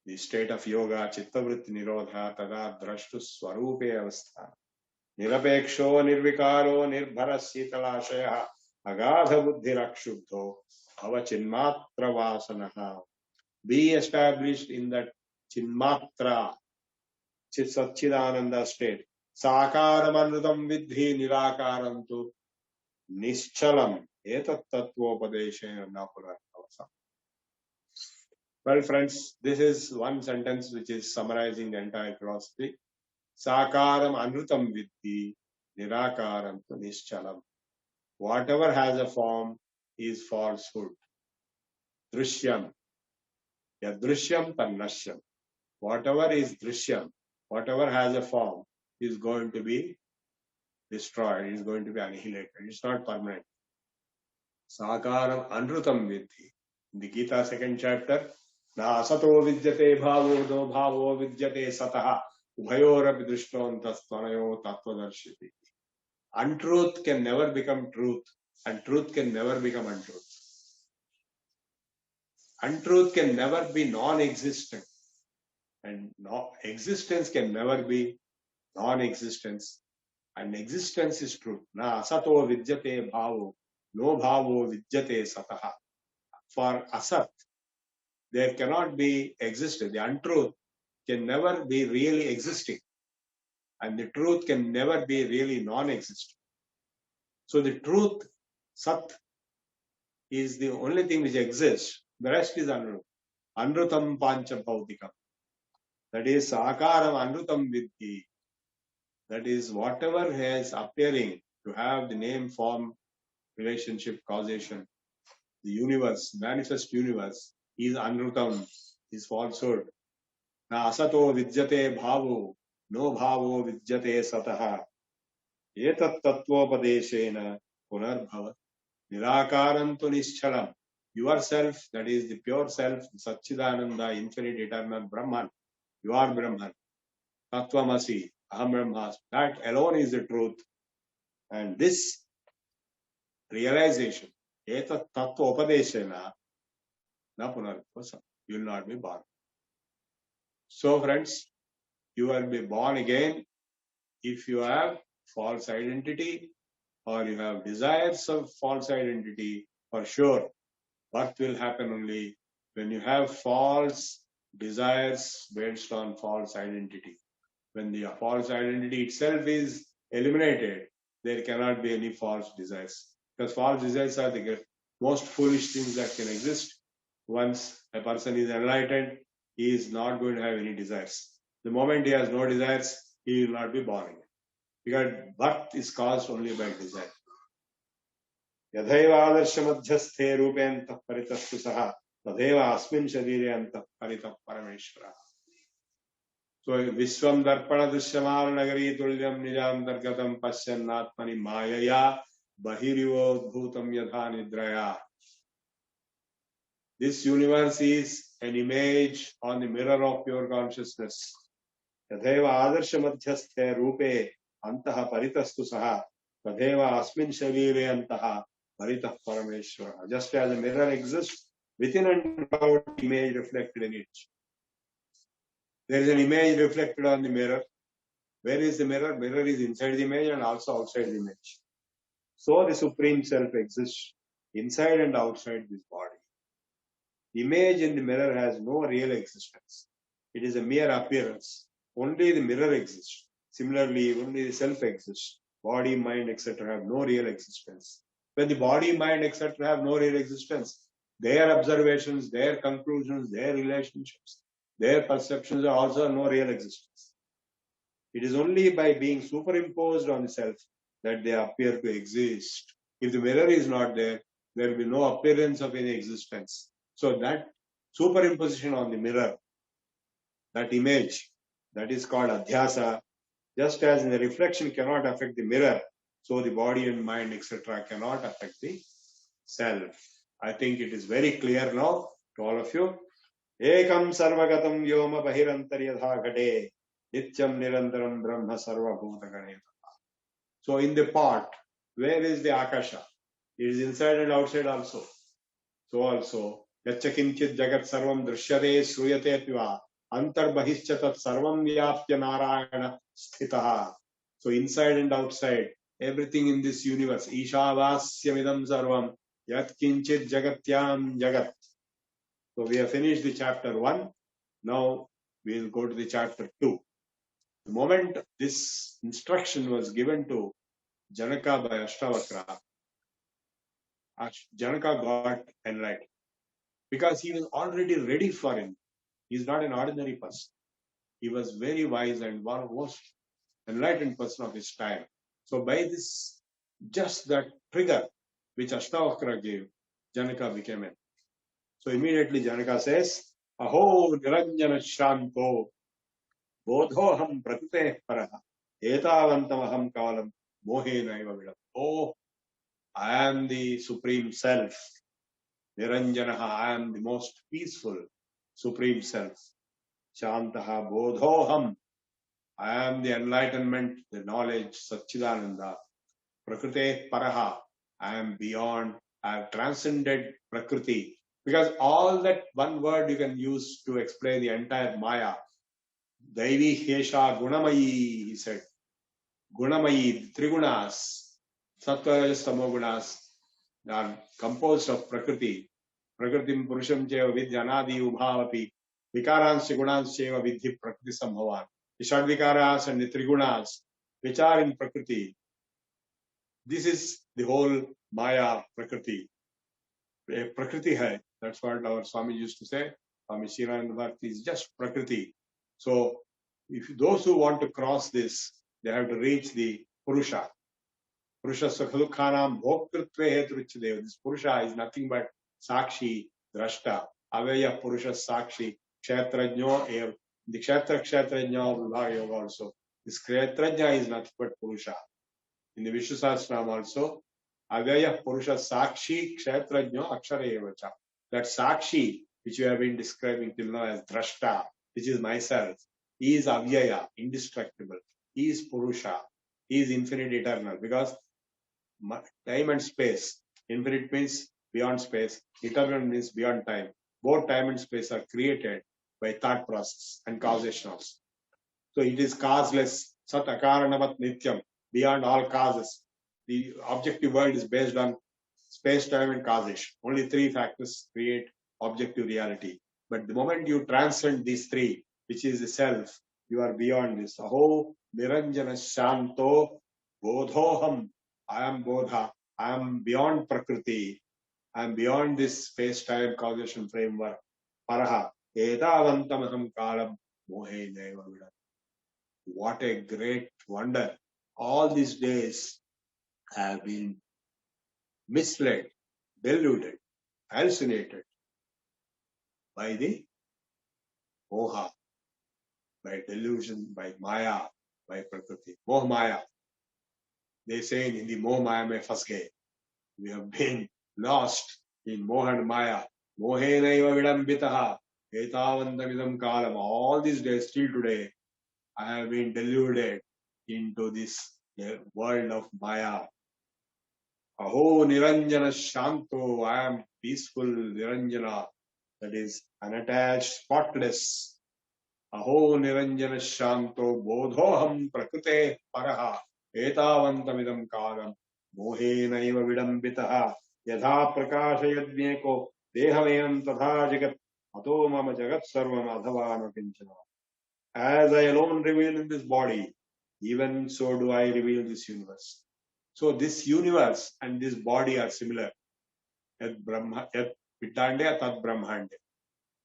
The state of yoga, chittavritti nirodha, tada drashtu swarupe avastha. Nirapeksho nirvikaro nirbhara sitalashayaha agadha buddhirakshubdho bhava chinmatra vasanaha. Be established in that chinmatra, satchidananda state. Sakaram anrutam vidhi nirakaram tu nischalam etat tattvopadeshena napuratavasam. Well, friends, this is one sentence which is summarizing the entire philosophy. Sakaram anrutam vidhi nirakaram tu nischalam. Whatever has a form is falsehood. Drishyam. Yadrishyam tannashyam. Whatever is drishyam, whatever has a form, is going to be destroyed, it is going to be annihilated. It's not permanent. Sakaram anrutam vidhi. In the Gita, 2nd chapter, na asato vidyate bhavo no bhavo vidyate sataha ubhayorapi drishtvantastvanayo tattvadarshiti. Untruth can never become truth, and truth can never become untruth. Untruth can never be non-existent, and existence can never be non-existence, and existence is truth. Na asato vidyate bhavo, no bhavo vidyate sataha. For asat, there cannot be existence. The untruth can never be really existing, and the truth can never be really non-existent. So the truth, sat, is the only thing which exists. The rest is anrutam. Anrutam pancha bhautikam. That is sakaram anrutam vidhi. That is whatever has appearing to have the name, form, relationship, causation, the universe, manifest universe, is anrutam, is falsehood. Na asato vidyate bhavo, no bhavo vidyate sataha. Etat tattvopadeshena punarbhava. Nirakarantu nischalam. Yourself, that is the pure self, Satchidananda, infinite, eternal Brahman. You are Brahman. Tattvamasi, Aham Brahmas. That alone is the truth. And this realization, Etat Tattva Upadeshena, na punarvasam. You will not be born. So, friends, you will be born again if you have false identity or you have desires of false identity. For sure, birth will happen only when you have false desires based on false identity. When the false identity itself is eliminated, there cannot be any false desires. Because false desires are the most foolish things that can exist. Once a person is enlightened, he is not going to have any desires. The moment he has no desires, he will not be born again. Because birth is caused only by desire. Yadhaiva adarshya madhyasthe rupentah paritastu saha tadheva asmin sharirentah paritah parameshvara. So Vishwam Darpana Drishyamana Nagari Tulyam Nijantargatam Pasyanatmani Mayaya Bahirivo Bhutam Yadha Nidraya. This universe is an image on the mirror of pure consciousness. Yadheva Adarsha Madhyasthe Rupe Antaha Paritastu Saha Tadheva Asmin Sharire Antaha Paritah Parameshvara. Just as a mirror exists, within and without image reflected in it. There is an image reflected on the mirror. Where is the mirror? Mirror is inside the image and also outside the image. So the Supreme Self exists inside and outside this body. The image in the mirror has no real existence. It is a mere appearance. Only the mirror exists. Similarly, only the self exists. Body, mind, etc. have no real existence. When the body, mind, etc. have no real existence, their observations, their conclusions, their relationships, their perceptions are also no real existence. It is only by being superimposed on the self that they appear to exist. If the mirror is not there, there will be no appearance of any existence. So that superimposition on the mirror, that image, that is called adhyasa. Just as the reflection cannot affect the mirror, so the body and mind, etc., cannot affect the self. I think it is very clear now to all of you. Ekam sarvagatam vyoma bahirantaryadha ghate nityam nirantaram brahma sarva bhuta ganeta. So in the pot, where is the akasha? It is inside and outside also. So also, yacha kinchit jagat sarvam drishyate shruyate piva antarbahishcha tat sarvam vyapya narayana sthitaha. So inside and outside, everything in this universe, ishavasya sarvam yat kinchit jagatyam jagat. So we have finished the chapter 1. Now we will go to the chapter 2. The moment this instruction was given to Janaka by Ashtavakra, Janaka got enlightened because he was already ready for him. He is not an ordinary person. He was very wise and one of the most enlightened person of his time. So by this, just that trigger which Ashtavakra gave, Janaka became it. So immediately Janaka says, Aho niranjana shanto bodhoham pratite paraha etavantam aham kalam Mohenaiva Vidam. Oh, I am the Supreme Self. Niranjanaha, I am the most peaceful Supreme Self. Shantaha Bodhoham, I am the enlightenment, the knowledge, Satchidananda. Prakrite Paraha, I am beyond, I have transcended Prakriti. Because all that one word you can use to explain the entire Maya. Daivi Hesha Gunamayi, he said. Gunamayi, Trigunas, Sattva Samogunas are composed of Prakriti. Prakritim Purusham Cheva Vidyanadi Ubhavapi. Vikaransh Gunas Cheva Vidhi Prakriti Sambhavan. The Shadvikaras and the Trigunas, which are in Prakriti. This is the whole Maya Prakriti. Prakriti hai. That's what our Swami used to say. Swami Shirananda Bhakti is just Prakriti. So, if those who want to cross this, they have to reach the Purusha. Purusha Sakhalukhanam Bhoktritve Hetruchadeva. This Purusha is nothing but Sakshi, Drashta, Aveya Purusha Sakshi, Kshetrajno, the Kshetra Kshetrajna Vibhaga Yoga also. This Kshetrajna is nothing but Purusha. In the Vishnu Sahasranam also, Avyaya Purusha Sakshi Kshetrajna Akshara Evacha. That Sakshi, which we have been describing till now as Drashta, which is myself, he is Avyaya, indestructible. He is Purusha. He is infinite eternal. Because time and space, infinite means beyond space, eternal means beyond time. Both time and space are created by thought process and causation also. So it is causeless, Sat Akaranavat Nityam, beyond all causes. The objective world is based on space, time, and causation. Only three factors create objective reality. But the moment you transcend these three, which is the self, you are beyond this. Aho Niranjana Shanto Bodhoham. I am Bodha. I am beyond Prakriti. I am beyond this space-time causation framework. Paraha. Etavantamaham kalam mohe neva vidam. What a great wonder. All these days I have been misled, deluded, hallucinated by the moha, by delusion, by maya, by prakriti. Moh maya. They say in Hindi, moh maya mein fas gaye. We have been lost in moh and maya. Mohenaiva vidambitaha. Etavantamidam kalam. All these days till today, I have been deluded into this world of maya. Aho Niranjana Shanto, I am peaceful Niranjana, that is unattached, spotless. Aho Niranjana Shanto, Bodhoham Prakrite Paraha, Etavantamidam Kalam, Mohenaiva Vidambitaha, Yadha Prakashayadnyeko, Dehamayam Tadha Jagat, Ato Mama Jagat Sarvam Adhavana Pinchana. As I alone reveal in this body, even so do I reveal this universe. So this universe and this body are similar. Yat Brahma, Yat Pitande, Tat Brahmande.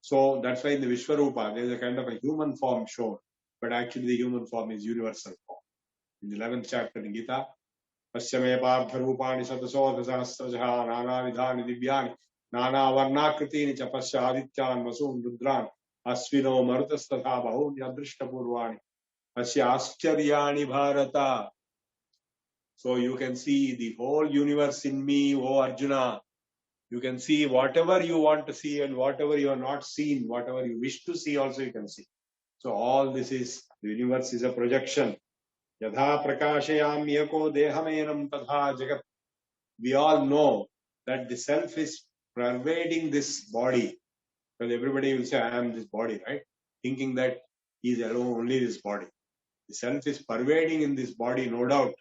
So that's why in the Vishwarupa, there is a kind of a human form shown. But actually the human form is universal form. In the 11th chapter in Gita, Pasyame Partha Rupani Satasodha Sahasrajaha Nana Vidhani Divyani Nana Varnakritini Chapasya Adityan Vasum Rudran Asvino Marutastatha Bahuni Adrishta Purvani Asya Aschyaryani Bharata. So you can see the whole universe in me, O Arjuna. You can see whatever you want to see and whatever you have not seen, whatever you wish to see also you can see. So all this is, the universe is a projection. Yadha prakashayam yako dehamenam tadha jagat. We all know that the self is pervading this body. Because everybody will say, I am this body, right? Thinking that he is alone, only this body. The self is pervading in this body, no doubt.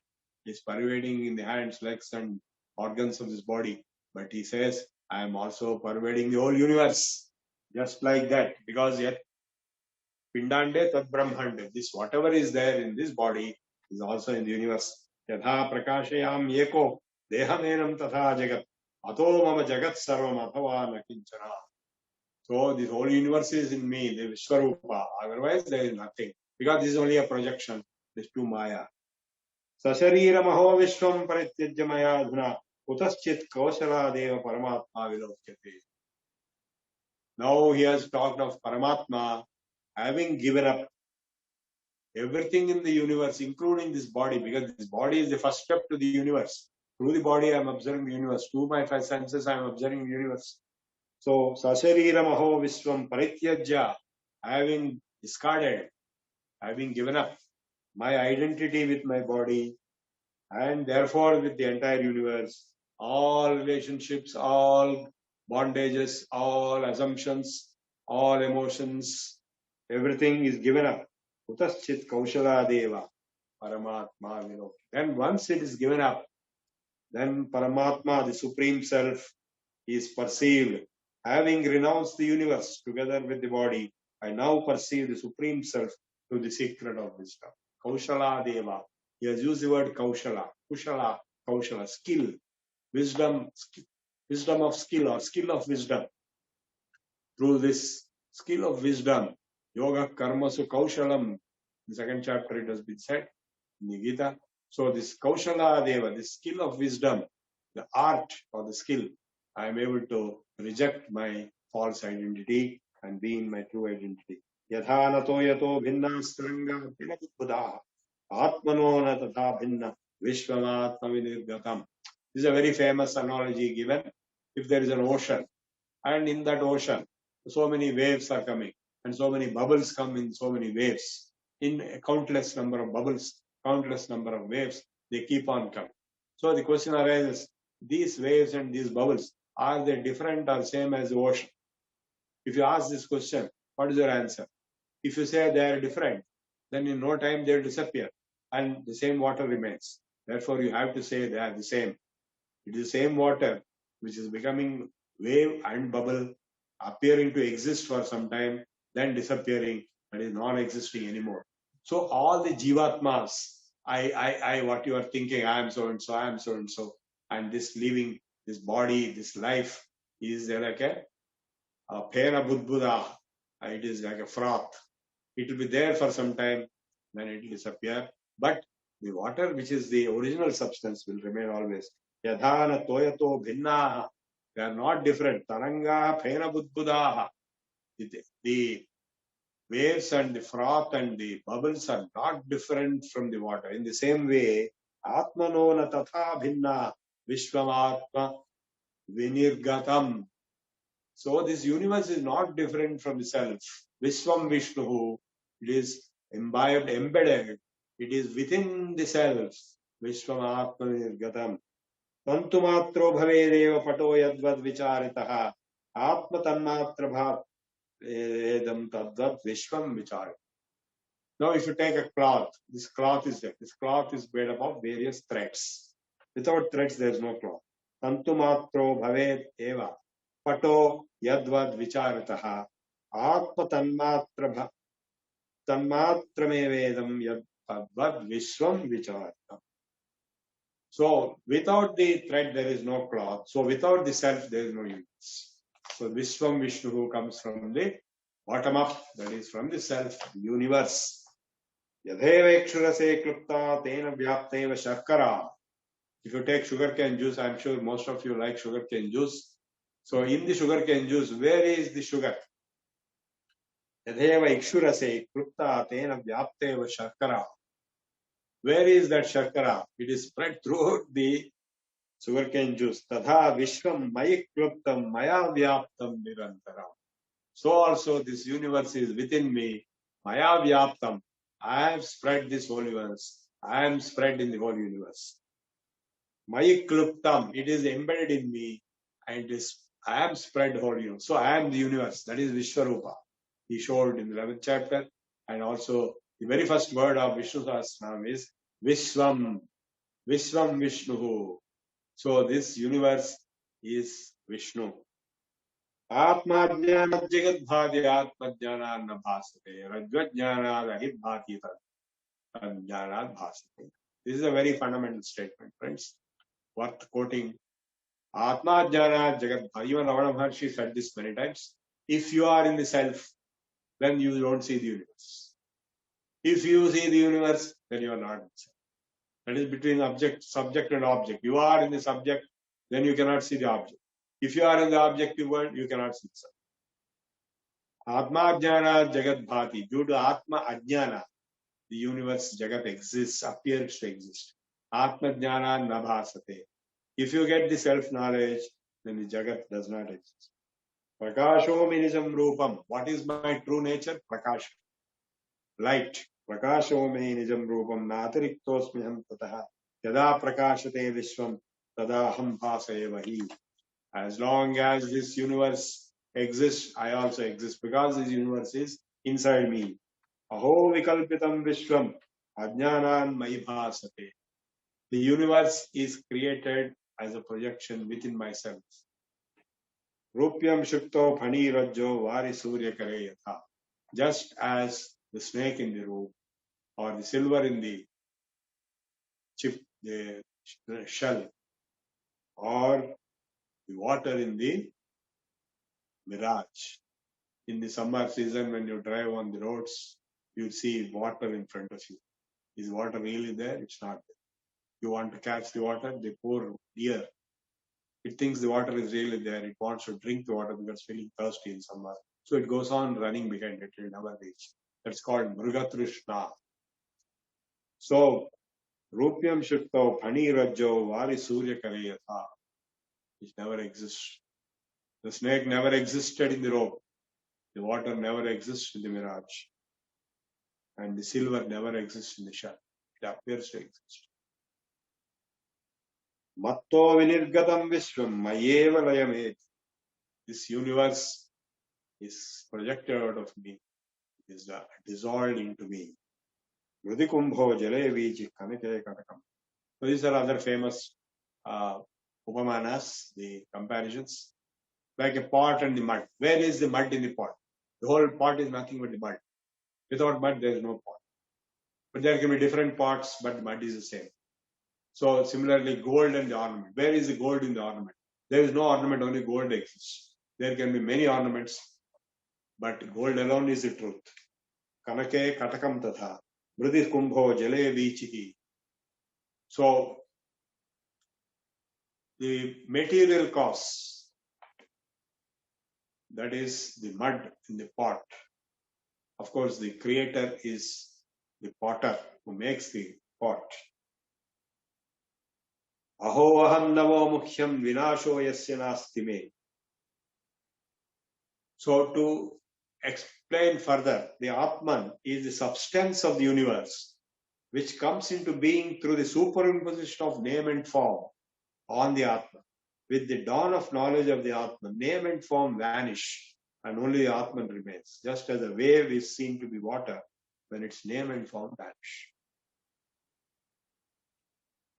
Is pervading in the hands, legs, and organs of this body. But he says, I am also pervading the whole universe. Just like that. Because yet, Pindande Tad Brahmande. This whatever is there in this body is also in the universe. Yadha Prakashayam Yeko Dehamenam Tatha Jagat. Ato Mama Jagat Sarvam Athava Nakinchana. So this whole universe is in me, the Vishwarupa. Otherwise, there is nothing. Because this is only a projection. This too Maya. Sashariramaho Vishwam Parityajya Maya Dhuna Utaschit Kaushaladeva Paramatma Vilokyate. Now he has talked of Paramatma having given up everything in the universe, including this body, because this body is the first step to the universe. Through the body, I am observing the universe. Through my five senses, I am observing the universe. So, Sasharira Maho Viswam Parityajya, having discarded, having given up my identity with my body, and therefore with the entire universe, all relationships, all bondages, all assumptions, all emotions, everything is given up. Utaschit Kaushala Deva Paramatma Vino. Then once it is given up, then Paramatma, the Supreme Self, is perceived. Having renounced the universe together with the body, I now perceive the Supreme Self through the secret of wisdom. Kaushala Deva. He has used the word Kaushala. Kushala, Kaushala, skill, wisdom, wisdom of skill or skill of wisdom. Through this skill of wisdom, Yoga Karmasu Kaushalam, the second chapter it has been said in the Gita. So this Kaushala Deva, this skill of wisdom, the art or the skill, I am able to reject my false identity and be in my true identity. Yatha nato yato bhinna stranga buddha atmano na tatha bhinna vishvamatma vinirgatam. This is a very famous analogy given. If there is an ocean, and in that ocean, so many waves are coming, and so many bubbles come in so many waves. In a countless number of bubbles, countless number of waves, they keep on coming. So the question arises, these waves and these bubbles, are they different or same as the ocean? If you ask this question, what is your answer? If you say they are different, then in no time they will disappear and the same water remains. Therefore, you have to say they are the same. It is the same water which is becoming wave and bubble, appearing to exist for some time, then disappearing and is non-existing anymore. So all the jivatmas, what you are thinking, I am so and so, I am so and so, and this living, this body, this life is like a pena budbuda. It is like a froth. It will be there for some time, then it will disappear. But the water, which is the original substance, will remain always. Yadhana toyato bhinnaha. They are not different. Taranga pena budbudaha. The waves and the froth and the bubbles are not different from the water. In the same way, atmano na tatha bhinna vishvamatma vinirgatam. So this universe is not different from the self. Vishwam Vishnuhu, it is imbibed, embedded. It is within the self. Vishwam Atma Nirgatam. Tantumatro bhavedeva pato yadvad vicharitaha. Atma tanmatra bhav edam tadvad vishwam vicharitaha. Now if you take a cloth, this cloth is there. This cloth is made up of various threads. Without threads there is no cloth. Tantumatro bhaved eva. Pato yadvad vicharitaha atma tanmatramevedam yad tadvad vishwam vicharita. So without the thread there is no cloth. So without the self there is no universe. So Vishwam Vishnu comes from the bottom up, that is from the self, the universe. Yadheva ekshurase klupta tena vyapteva shakkara. If you take sugarcane juice, I am sure most of you like sugarcane juice. So in the sugarcane juice, where is the sugar? Yadheva ikshurase krupta tena vyapteva shakkara. Where is that shakkara? It is spread throughout the sugarcane juice. Tadha vishwam mayi kruptam maya vyaptam nirantaram. So also this universe is within me. Maya vyaptam. I have spread this whole universe. I am spread in the whole universe. Mayi kluptam. It is embedded in me. And I am spread whole universe. So I am the universe. That is Vishwarupa. He showed in the 11th chapter. And also the very first word of Vishnu Sahasranam is Vishwam. Vishwam Vishnuhu. So this universe is Vishnu. Atma jnana jagat bhadi atma jnana na bhasate. Rajvat jnana rahit bhati tad jnana bhasate. This is a very fundamental statement, friends. Worth quoting. Atma jnana jagat bhadi. Even Ravana Maharshi said this many times. If you are in the self, then you don't see the universe. If you see the universe, then you are not in the self. That is between subject and object. You are in the subject, then you cannot see the object. If you are in the objective world, you cannot see the self. Atma Jnana Jagat Bhati. Due to Atma Ajnana, the universe, Jagat, exists, appears to exist. Atma Jnana Nabhasate. If you get the self-knowledge, then the Jagat does not exist. Prakasho minijam rupam. What is my true nature? Prakash. Light. Prakasho minijam rupam natariktosmiham tataha. Yada prakashate vishwam tadaham bhasayevahi. As long as this universe exists, I also exist because this universe is inside me. Aho vikalpitam vishwam ajnanan mayi bhasate. The universe is created as a projection within myself. Rupyam shukto phani rajjo vari surya kare yatha. Just as the snake in the rope or the silver in the chip, the shell, or the water in the mirage. In the summer season, when you drive on the roads, you see water in front of you. Is water really there? It's not there. You want to catch the water, the poor deer. It thinks the water is really there. It wants to drink the water because it's feeling thirsty in summer. So it goes on running behind it. It will never reach. That's called Mrugatrishna. So, Rupyam Shukto Phani Rajjo Vari Surya Kariyatha. It never exists. The snake never existed in the rope. The water never exists in the mirage. And the silver never exists in the shell. It appears to exist. Matto Vinirgatam Vishwam Mayeva Layamet. This universe is projected out of me, is dissolved into me. Mridikumbho Jale Viji Kanake Katakam. So these are other famous upamanas, the comparisons. Like a pot and the mud. Where is the mud in the pot? The whole pot is nothing but the mud. Without mud, there is no pot. But there can be different pots, but the mud is the same. So similarly, gold and the ornament. Where is the gold in the ornament? There is no ornament, only gold exists. There can be many ornaments, but gold alone is the truth. Kanake katakam tatha. Mridis kumbho jale vichihi. So the material cause, that is the mud in the pot. Of course, the creator is the potter who makes the pot. Aho aham namo mukhyam vinasho yasya nasti me. So to explain further, the Atman is the substance of the universe, which comes into being through the superimposition of name and form on the Atman. With the dawn of knowledge of the Atman, name and form vanish and only the Atman remains, just as a wave is seen to be water when its name and form vanish.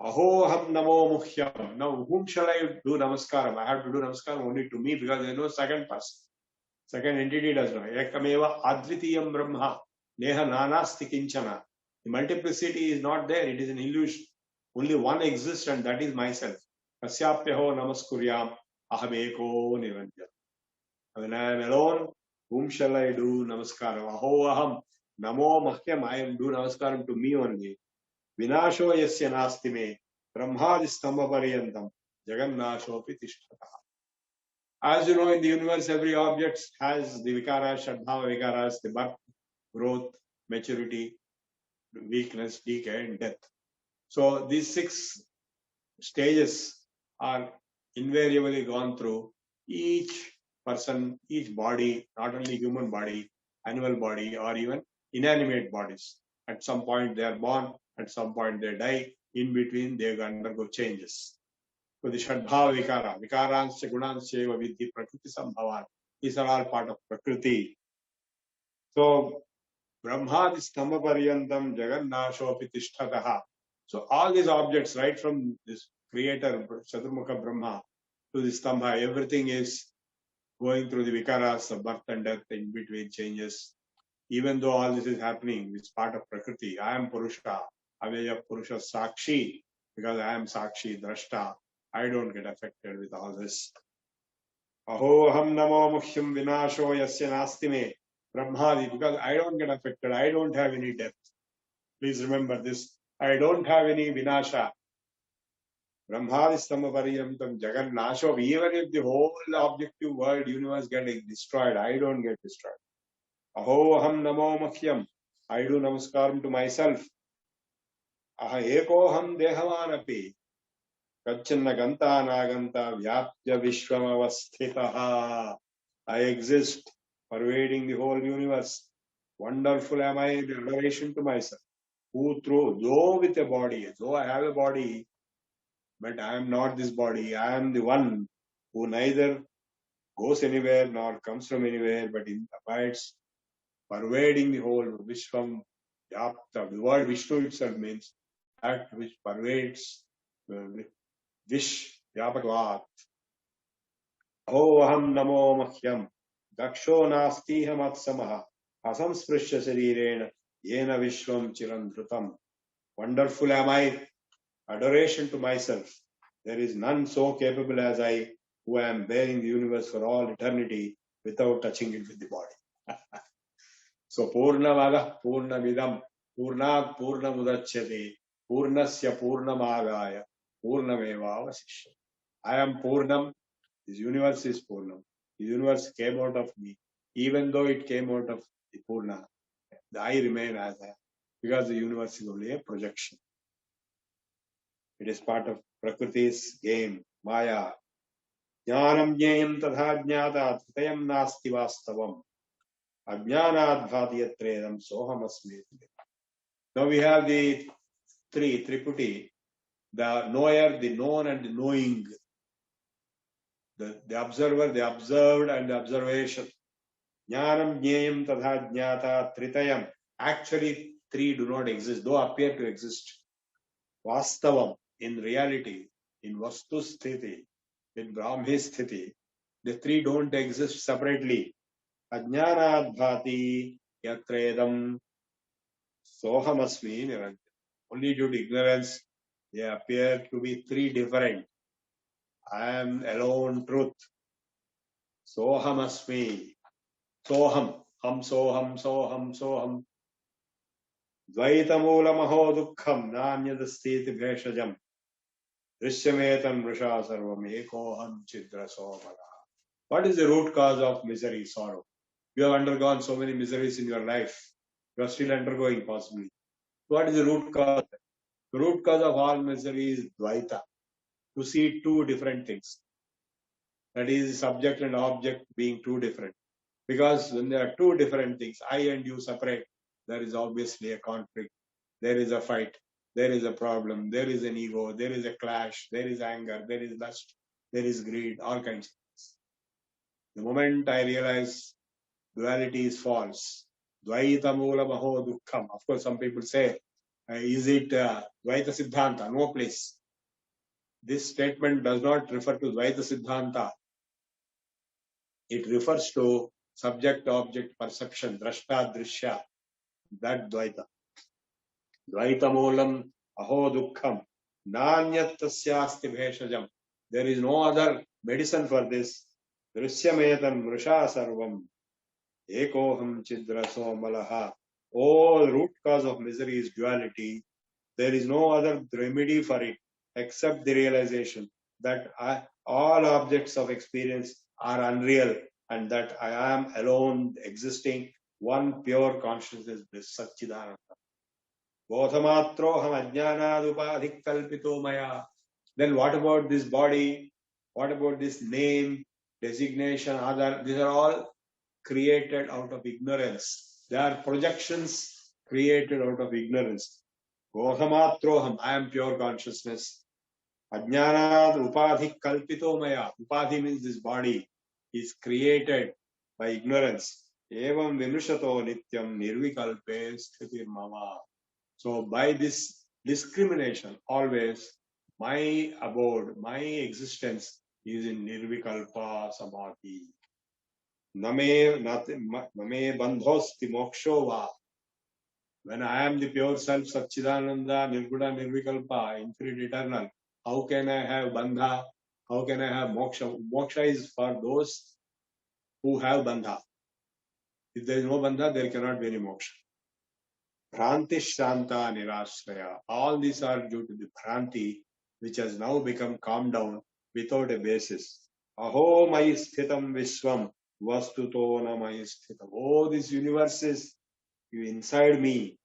Aho aham namo mukhyam. Now, whom shall I do namaskaram? I have to do namaskaram only to me because there is no second person. Second entity does not. Ekameva advitiyam brahma. Neha nanasti kinchana. The multiplicity is not there. It is an illusion. Only one exists and that is myself. Kasyapyaho namaskuryam ahameko niranjan. When I am alone, whom shall I do namaskaram? Aho aham namo mahyam. I am do namaskaram to me only. Vinasho yasya nasti me. Brahmadi stamba pariyantam. Jagannashopi tishtata. As you know, in the universe, every object has the vikaras, shadbhava vikaras, the birth, growth, maturity, weakness, decay, and death. So these 6 stages are invariably gone through each person, each body, not only human body, animal body, or even inanimate bodies. At some point they are born, at some point they die, in between they undergo changes. So the Shadbhava Vikara, Vikaranscha Gunanscha Vidhi Prakriti Sambhavan. These are all part of Prakriti. So Brahmadi Stamba Pariyantam Jagannashopi Tishtataha. So all these objects, right from this creator, Chaturmukha Brahma, to the Stambha, everything is going through the Vikaras of birth and death, in between changes. Even though all this is happening, it's part of Prakriti. I am Purusha, Aveya Purusha Sakshi, because I am Sakshi, Drashta. I don't get affected with all this. Aho aham namo mukhyam vinasho yasya nasti me. Brahmadi, because I don't get affected. I don't have any death. Please remember this. I don't have any vinasha. Brahmadi stamapariyamtam jagan nasho. Even if the whole objective world, universe get destroyed, I don't get destroyed. Aho aham namo mukhyam. I do namaskaram to myself. Aha ekoham dehamanapi kachanna ganta naganta vyapya vishwamavasthitaha. I exist, pervading the whole universe. Wonderful am I in adoration to myself. Who through, though with a body, though I have a body, but I am not this body. I am the one who neither goes anywhere nor comes from anywhere, but abides, pervading the whole Vishwam Vyapta. The word Vishnu itself means that which pervades Vish Vyapatvat. Aho aham namo mahyam daksho nastiha matsamaha asamsprishya sarirena yena vishwam chirandhrutam. Wonderful am I, adoration to myself. There is none so capable as I, who am bearing the universe for all eternity without touching it with the body. So Purnamada Purnamidam Purnat Purnamudachyate Purnasya Purnamagaya Purnameva Vasishyate. I am Purnam. This universe is Purnam. The universe came out of me. Even though it came out of the Purna, I remain as I am, because the universe is only a projection. It is part of Prakriti's game, Maya. Jnanam jnayam tadha jnata tritayam nasti vastavam. Ajnanad bhatiyatredam sohamasmi. Now we have the three, Triputi, the knower, the known and the knowing. The observer, the observed and the observation. Jnanam jnayam tadha jnata tritayam. Actually, three do not exist, though appear to exist. Vastavam, in reality, in Vastu Sthiti, in Brahmi Sthiti, the three don't exist separately. Ajnanad bhati yatredam sohamasmi niranjan. Only due to ignorance, they appear to be three different. I am alone truth. Sohamasmi. Soham. Ham soham soham soham. Dvaitamulamaho dukkham nanyadastiti bheshajam. Drishyametam vrisha sarvam ekoham chidra somala. What is the root cause of misery, sorrow? You have undergone so many miseries in your life. You are still undergoing possibly. What is the root cause? The root cause of all misery is Dvaita. To see two different things. That is, subject and object being two different. Because when there are two different things, I and you separate, there is obviously a conflict. There is a fight. There is a problem. There is an ego. There is a clash. There is anger. There is lust. There is greed. All kinds of things. The moment I realize duality is false, Dvaita Mula Maho Dukkham. Of course, some people say, is it Dvaita Siddhanta? No, please. This statement does not refer to Dvaita Siddhanta. It refers to subject-object perception, drashta, drishya, that Dvaita. Dvaita Moolam Aho Dukkham. Nanyat Tasyasti Bheshajam. There is no other medicine for this. Drishyametam Vrisha Sarvam. Ekoham Chidra Somalaha. Oh, the root cause of misery is duality. There is no other remedy for it except the realization that all objects of experience are unreal and that I am alone existing, one pure consciousness, bliss, Satchidananda. Bodhamatroham ajnanadupadhik kalpito maya. Then what about this body? What about this name, designation, other? These are all created out of ignorance. They are projections created out of ignorance. Bodhamatroham, I am pure consciousness. Ajnanad upadhi kalpito maya. Upadhi means this body is created by ignorance. Evam vinushato nityam nirvikalpe sthiti mama. So by this discrimination, always my abode, my existence is in nirvikalpa samadhi. Name bandhosti moksho va. When I am the pure self, Satchidananda, Nirguna, Nirvikalpa, infinite, eternal, how can I have bandha? How can I have moksha? Moksha is for those who have bandha. If there is no bandha, there cannot be any moksha. Bhranti Shanta Nirashraya. All these are due to the Bhranti, which has now become calmed down without a basis. Aho Mayi Sthitam Vishwam Vastuto na Mayi Sthitam. Oh, this universe is inside me,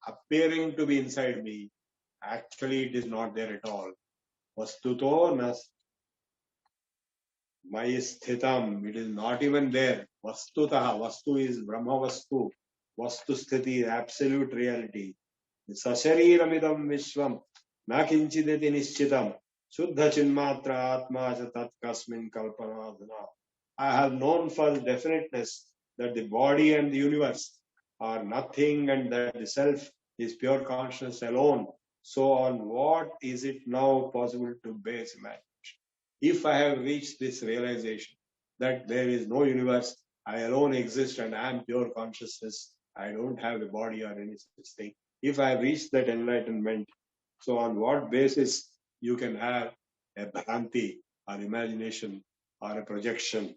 appearing to be inside me, actually it is not there at all. Vastuto nas Maya sthitam, it is not even there. Vastutaha, Vastu is Brahma Vastu. Vastu sthiti, absolute reality. Sashariramidam Vishwam, na kinchideti nishchitam, Shuddha Chinmatra Atma Tat Kasmin Kalpanadhana. I have known for definiteness that the body and the universe are nothing and that the self is pure consciousness alone. So on what is it now possible to base imagination? If I have reached this realization that there is no universe, I alone exist and I am pure consciousness, I don't have a body or any such thing. If I have reached that enlightenment, so on what basis you can have a bhranti or imagination or a projection?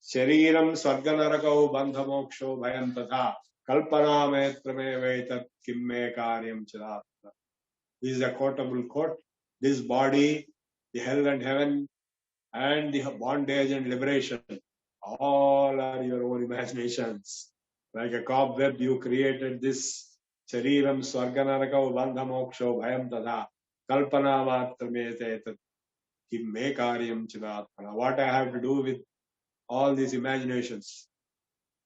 Shariram sarganarako bandha moksho bhayam tatha kalpana maetrame vetat kimme karyam chalat. This is a quotable quote. This body, the hell and heaven, and the bondage and liberation, all are your own imaginations. Like a cobweb, you created this Shariram Swarganaraka Bandha Moksho Bhayam Tadha Kalpana Matramete Kimme Karyam Chidatmana. What I have to do with all these imaginations?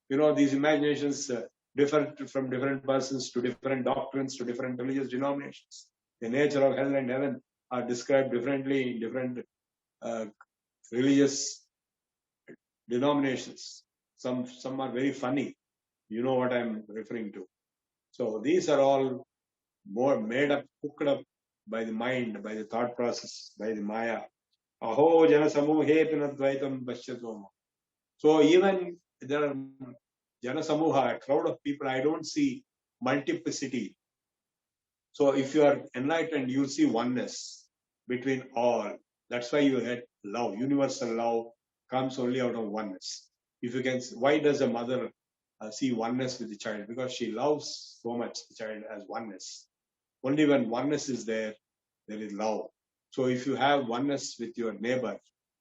You know, these imaginations differ from different persons to different doctrines to different religious denominations. The nature of hell and heaven are described differently in different religious denominations. Some are very funny. You know what I'm referring to. So these are all more made up, cooked up by the mind, by the thought process, by the Maya. Aho jana samuhe pinadvaitam pashyatoma. So even there are jana samuha, a crowd of people, I don't see multiplicity. So if you are enlightened, you see oneness between all. That's why you had love. Universal love comes only out of oneness. If you can, why does a mother see oneness with the child? Because she loves so much the child as oneness. Only when oneness is there, there is love. So if you have oneness with your neighbor,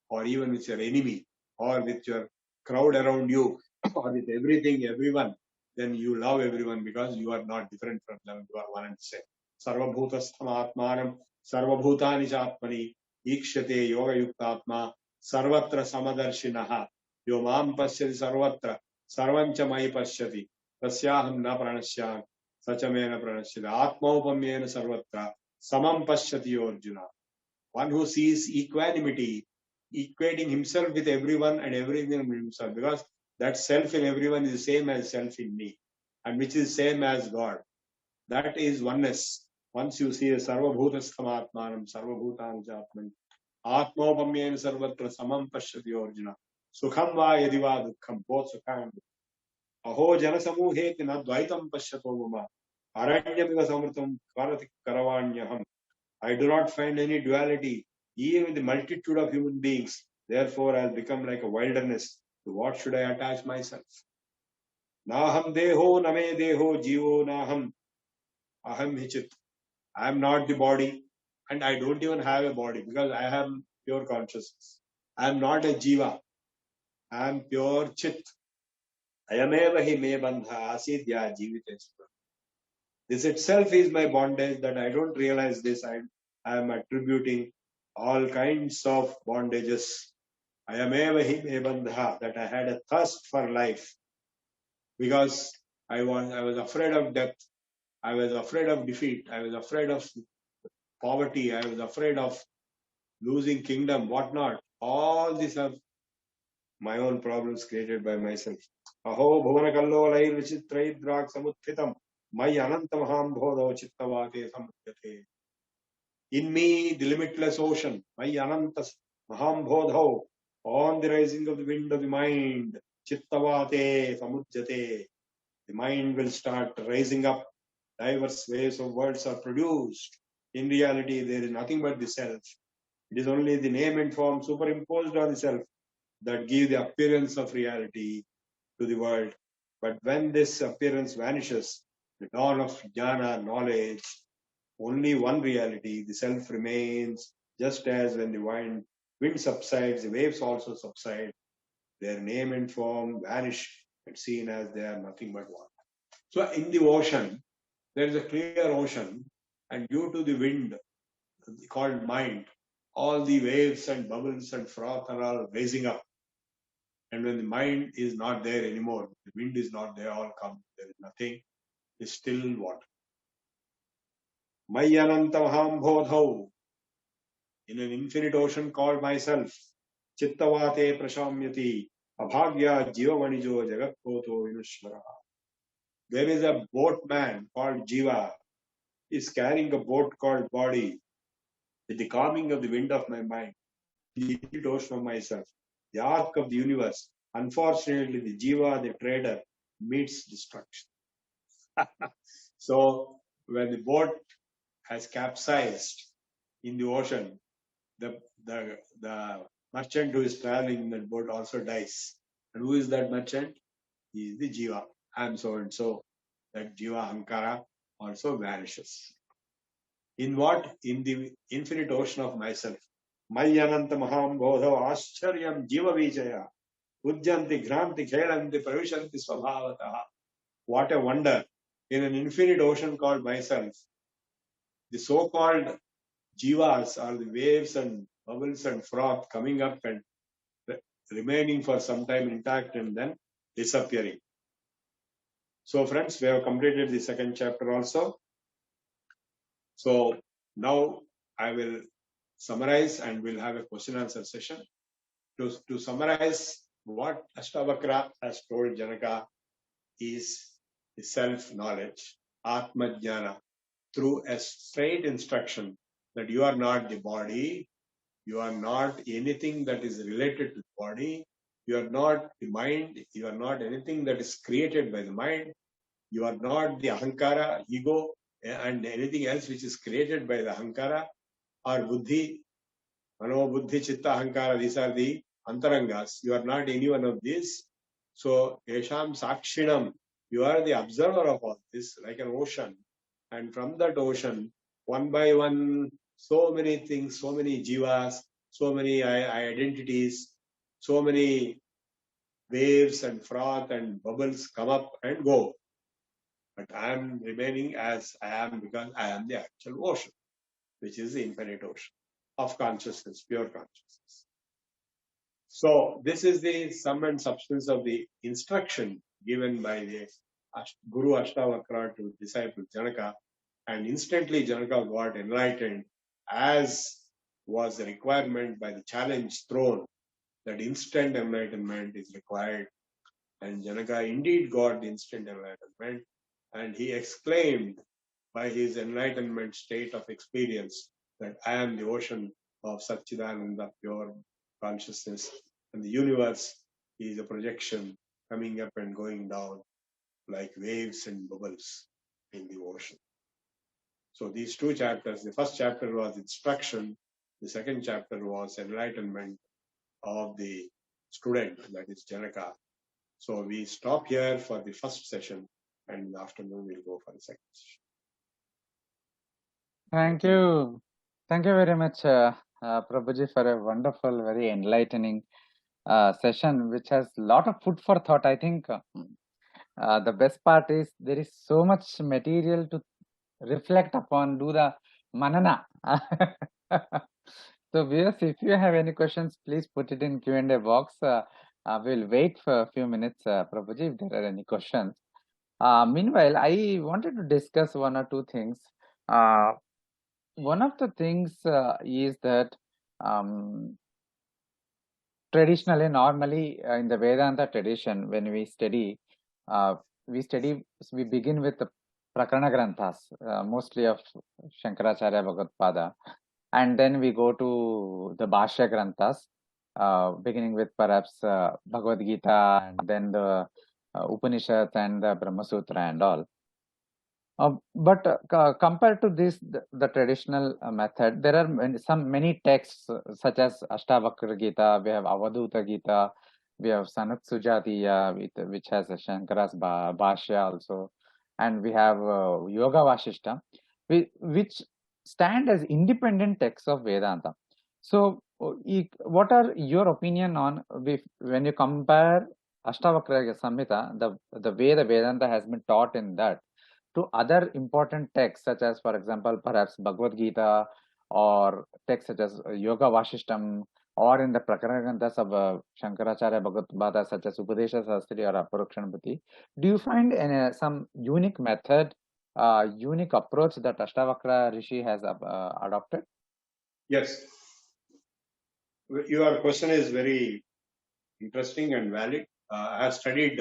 or even with your enemy, or with your crowd around you, or with everything, everyone, then you love everyone because you are not different from them. You are one and the same. Sarvabhutastham atmanam sarvabhutani chātmani ikshate yoga yuktātma sarvatra samadarshinaha yo mam pasyati sarvatra sarvancha mai pasyati tasyaham na pranasyan sachamena pranashyati atmaupamyena sarvatra samam pasyati Arjuna. One who sees equanimity, equating himself with everyone and everything in himself, because that self in everyone is the same as self in me, and which is same as God. That is oneness. Once you see a sarvabhutastham atmanam sarvabhutani chātmani atmaupamyena sarvatra samam pasyati Arjuna. Sukham va yadi va dukkham, both sukha and dukkha. Aho jana samuheti na dvaitam pasyato mama aranyamiva samritam karati karavanyaham. I do not find any duality, even in the multitude of human beings. Therefore, I'll become like a wilderness. To what should I attach myself? Naham deho name deho jivo naham aham hichit. I am not the body, and I don't even have a body because I am pure consciousness. I am not a jiva. I am pure chit. Ayameva hi me bandha asidya jivitesva. This itself is my bondage that I don't realize this. I am attributing all kinds of bondages. I am eva hi me bandha, that I had a thirst for life because I was afraid of death. I was afraid of defeat. I was afraid of poverty. I was afraid of losing kingdom, whatnot. All these are my own problems created by myself. Aho bhuvana kallolai vichitrai drag samuthitam mai anantamaham bodho chittavate samudyate. In me, the limitless ocean, my ananta maham bodho, on the rising of the wind of the mind, chittavate samudjate. The mind will start rising up. Diverse ways of words are produced. In reality, there is nothing but the self. It is only the name and form superimposed on the self that give the appearance of reality to the world. But when this appearance vanishes, the dawn of jnana, knowledge, only one reality, the self remains, just as when the wind subsides, the waves also subside. Their name and form vanish and seen as they are nothing but water. So in the ocean, there is a clear ocean, and due to the wind called mind, all the waves and bubbles and froth are all raising up. And when the mind is not there anymore, the wind is not there, all come, there is nothing, it's still water. Mayanantamaham bodhau, in an infinite ocean called myself, chittavate prashamyati, abhagya jivamanijo jagatpoto vinashvara. There is a boatman called Jiva, is carrying a boat called body, with the calming of the wind of my mind, the infinite ocean of myself, the arc of the universe. Unfortunately, the Jiva, the trader, meets destruction. So when the boat has capsized in the ocean, the merchant who is traveling in that boat also dies. And who is that merchant? He is the Jiva. I am so and so. That Jiva Ahankara also vanishes. In what? In the infinite ocean of myself. Mayananta Maham Bodha Ascharyam Jiva Vijaya Ujjanti Granti Khelanti Pravishanti Swabhavataha. What a wonder! In an infinite ocean called myself, the so-called jivas are the waves and bubbles and froth coming up and remaining for some time intact and then disappearing. So friends, we have completed the second chapter also. So now I will summarize and we'll have a question answer session. To summarize what Ashtavakra has told Janaka is the self-knowledge, Atma Jnana, through a straight instruction that you are not the body, you are not anything that is related to the body, you are not the mind, you are not anything that is created by the mind, you are not the ahankara, ego, and anything else which is created by the ahankara or buddhi, mano, buddhi, chitta, ahankara, these are the antarangas. You are not any one of these. So, yesham sakshinam, you are the observer of all this, like an ocean. And from that ocean, one by one, so many things, so many jivas, so many identities, so many waves and froth and bubbles come up and go. But I am remaining as I am because I am the actual ocean, which is the infinite ocean of consciousness, pure consciousness. So this is the sum and substance of the instruction given by the Guru Ashtavakra to disciple Janaka, and instantly Janaka got enlightened, as was the requirement by the challenge thrown that instant enlightenment is required. And Janaka indeed got the instant enlightenment, and he exclaimed by his enlightenment state of experience that I am the ocean of Satchidananda, pure consciousness, and the universe is a projection coming up and going down like waves and bubbles in the ocean. So these two chapters, the first chapter was instruction, the second chapter was enlightenment of the student, that is Janaka. So we stop here for the first session, and in the afternoon we'll go for the second session. Thank you. Thank you very much, Prabhuji, for a wonderful, very enlightening session, which has a lot of food for thought. I think the best part is there is so much material to reflect upon, do the manana. So viewers, if you have any questions, please put it in Q&A box. We'll wait for a few minutes, Prabhuji, if there are any questions. Meanwhile, I wanted to discuss one or two things. One of the things is that traditionally, normally in the Vedanta tradition, when we study, we begin with the Prakarana Granthas, mostly of Shankaracharya Bhagavad-pada, and then we go to the Bhashya Granthas, beginning with perhaps Bhagavad Gita, and then the Upanishads and the Brahma Sutra and all. But compared to this, the traditional method, there are many texts such as Ashtavakra Gita, we have Avaduta Gita, we have Sanat Sujatiya, which has a Shankara's Bhashya also, and we have Yoga Vasishta, which stand as independent texts of Vedanta. So, what are your opinion on when you compare Ashtavakra Samhita, the way the Vedanta has been taught in that, to other important texts, such as, for example, perhaps Bhagavad Gita, or texts such as Yoga Vashishtam, or in the Prakaranthas of Shankaracharya Bhagavad such as Upadesha Sastri or Aparukshanapati, do you find some unique method, unique approach that Ashtavakra Rishi has adopted? Yes. Your question is very interesting and valid. I have studied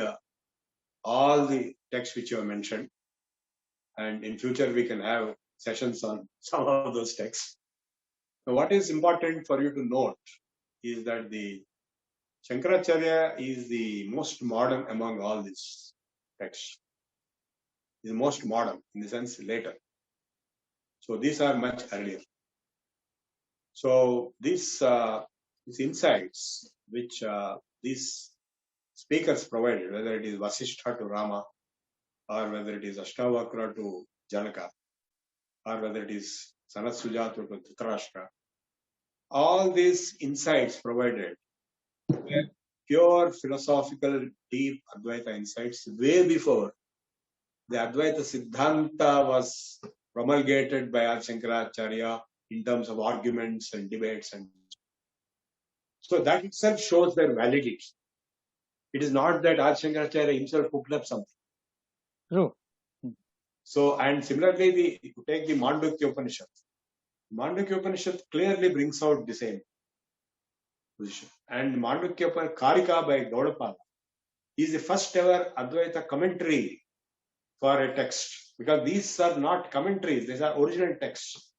all the texts which you have mentioned, and in future we can have sessions on some of those texts. So what is important for you to note is that the Shankaracharya is the most modern among all these texts. Is most modern in the sense later. So these are much earlier. So these insights which these speakers provided, whether it is Vasishtha to Rama, or whether it is Ashtavakra to Janaka, or whether it is Sanat Sujata to Dhritarashtra, all these insights provided were pure philosophical, deep Advaita insights way before the Advaita Siddhanta was promulgated by Adi Shankaracharya in terms of arguments and debates. And so that itself shows their validity. It is not that Adi Shankaracharya himself cooked up something. True. So, and similarly, if you take the Mandukya Upanishad, Mandukya Upanishad clearly brings out the same position. And Mandukya Karika by Gaudapada is the first ever Advaita commentary for a text, because these are not commentaries, these are original texts.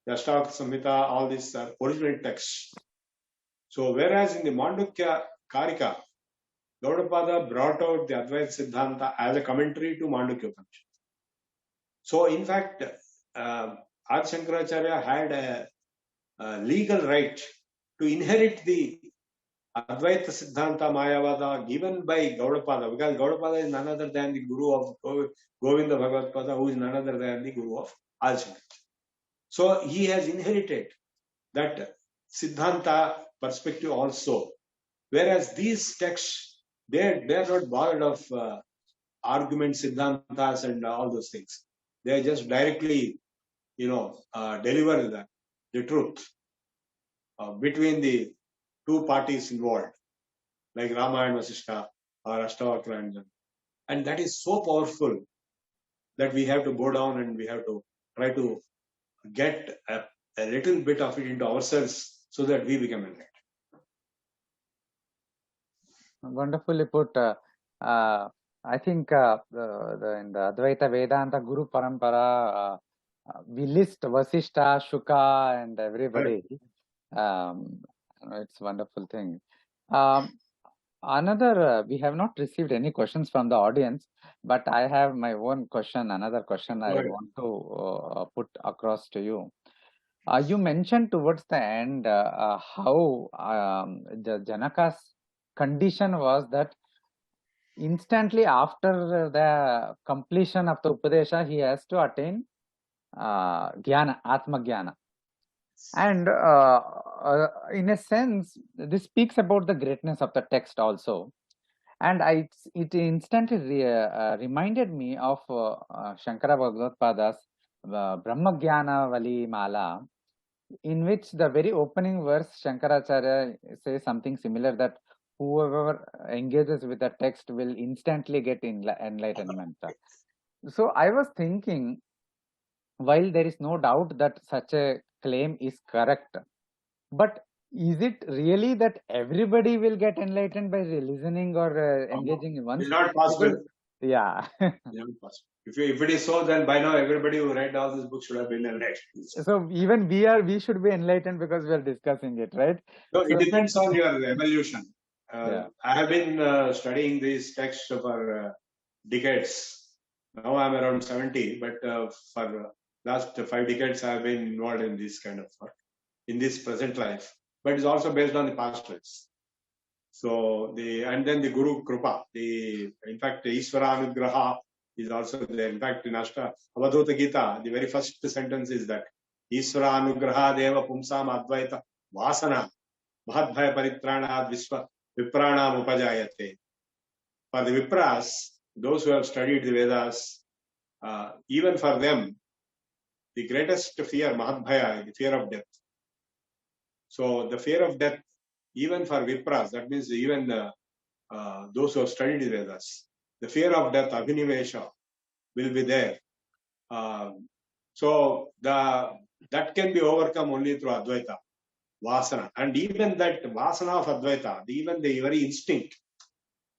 The Ashtavakra Samhita, all these are original texts. So, whereas in the Mandukya Karika, Gaudapada brought out the Advaita Siddhanta as a commentary to Mandukya Upanishad. So, in fact, Adi Shankaracharya had a legal right to inherit the Advaita Siddhanta Mayavada given by Gaudapada, because Gaudapada is none other than the Guru of Govinda Bhagavatpada, who is none other than the Guru of Adi Shankaracharya. So he has inherited that Siddhanta perspective also. Whereas these texts, they are not bothered of arguments, Siddhantas and all those things. They are just directly, deliver the truth between the two parties involved, like Rama and Vasishtha or Ashtavakra and Janaka. And that is so powerful that we have to go down and we have to try to get a little bit of it into ourselves so that we become enlightened. Wonderfully put. I think in the Advaita Vedanta Guru Parampara, we list Vasishtha, Shuka, and everybody. It's a wonderful thing. We have not received any questions from the audience, but I have my own question, another question I want to put across to you. You mentioned towards the end how the Janaka's condition was that instantly after the completion of the Upadesha, he has to attain Jnana, Atma Jnana. And in a sense, this speaks about the greatness of the text also. And it instantly reminded me of Shankara Bhagavad-pada's Brahma Jnana Vali Mala, in which the very opening verse, Shankaracharya says something similar, that whoever engages with the text will instantly get enlightenment. So I was thinking, while there is no doubt that such a claim is correct, but is it really that everybody will get enlightened by listening or engaging in one? It's not possible. Yeah. If it is so, then by now everybody who read all these books should have been enlightened. So even we should be enlightened because we are discussing it, right? So it depends on your evolution. I have been studying these texts for decades. Now I'm around 70, but for last 5 decades I have been involved in this kind of work, in this present life. But it's also based on the past lives. So and then the Guru Krupa, in fact, the Ishvara Anugraha is also there. In fact, in Avadhuta Gita, the very first sentence is that Ishvara Anugraha Deva Pumsam Advaita Vasana Mahadbhaya Paritranad Viprana Upajayate. For the Vipras, those who have studied the Vedas, even for them, the greatest fear, Mahabhaya, is the fear of death. So the fear of death, even for Vipras, that means even those who have studied the Vedas, the fear of death, Abhinivesha, will be there. So that can be overcome only through Advaita, Vasana. And even that Vasana of Advaita, even the very instinct,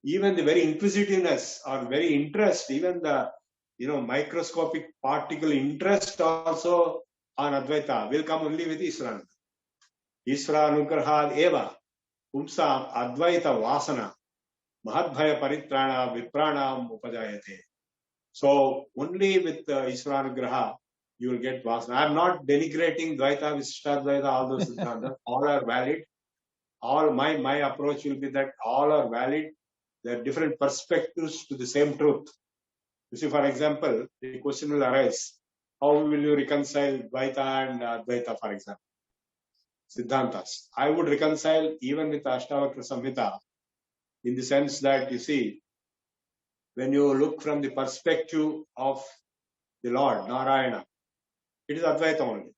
even the very inquisitiveness or very interest, even the microscopic particle interest also on Advaita will come only with Isra. Isra Anugrahad Eva Pumsam Advaita Vasana Mahadbhaya Paritrana Vipranam Upajayate. So only with Isra Anugraha you will get Vasana. I am not denigrating Dvaita, Vishishtadvaita, all those Siddhantas. All are valid. All my approach will be that all are valid. There are different perspectives to the same truth. You see, for example, the question will arise, how will you reconcile Dvaita and Advaita, for example? Siddhantas. I would reconcile even with Ashtavakra Samhita in the sense that, you see, when you look from the perspective of the Lord, Narayana, it is Advaita only.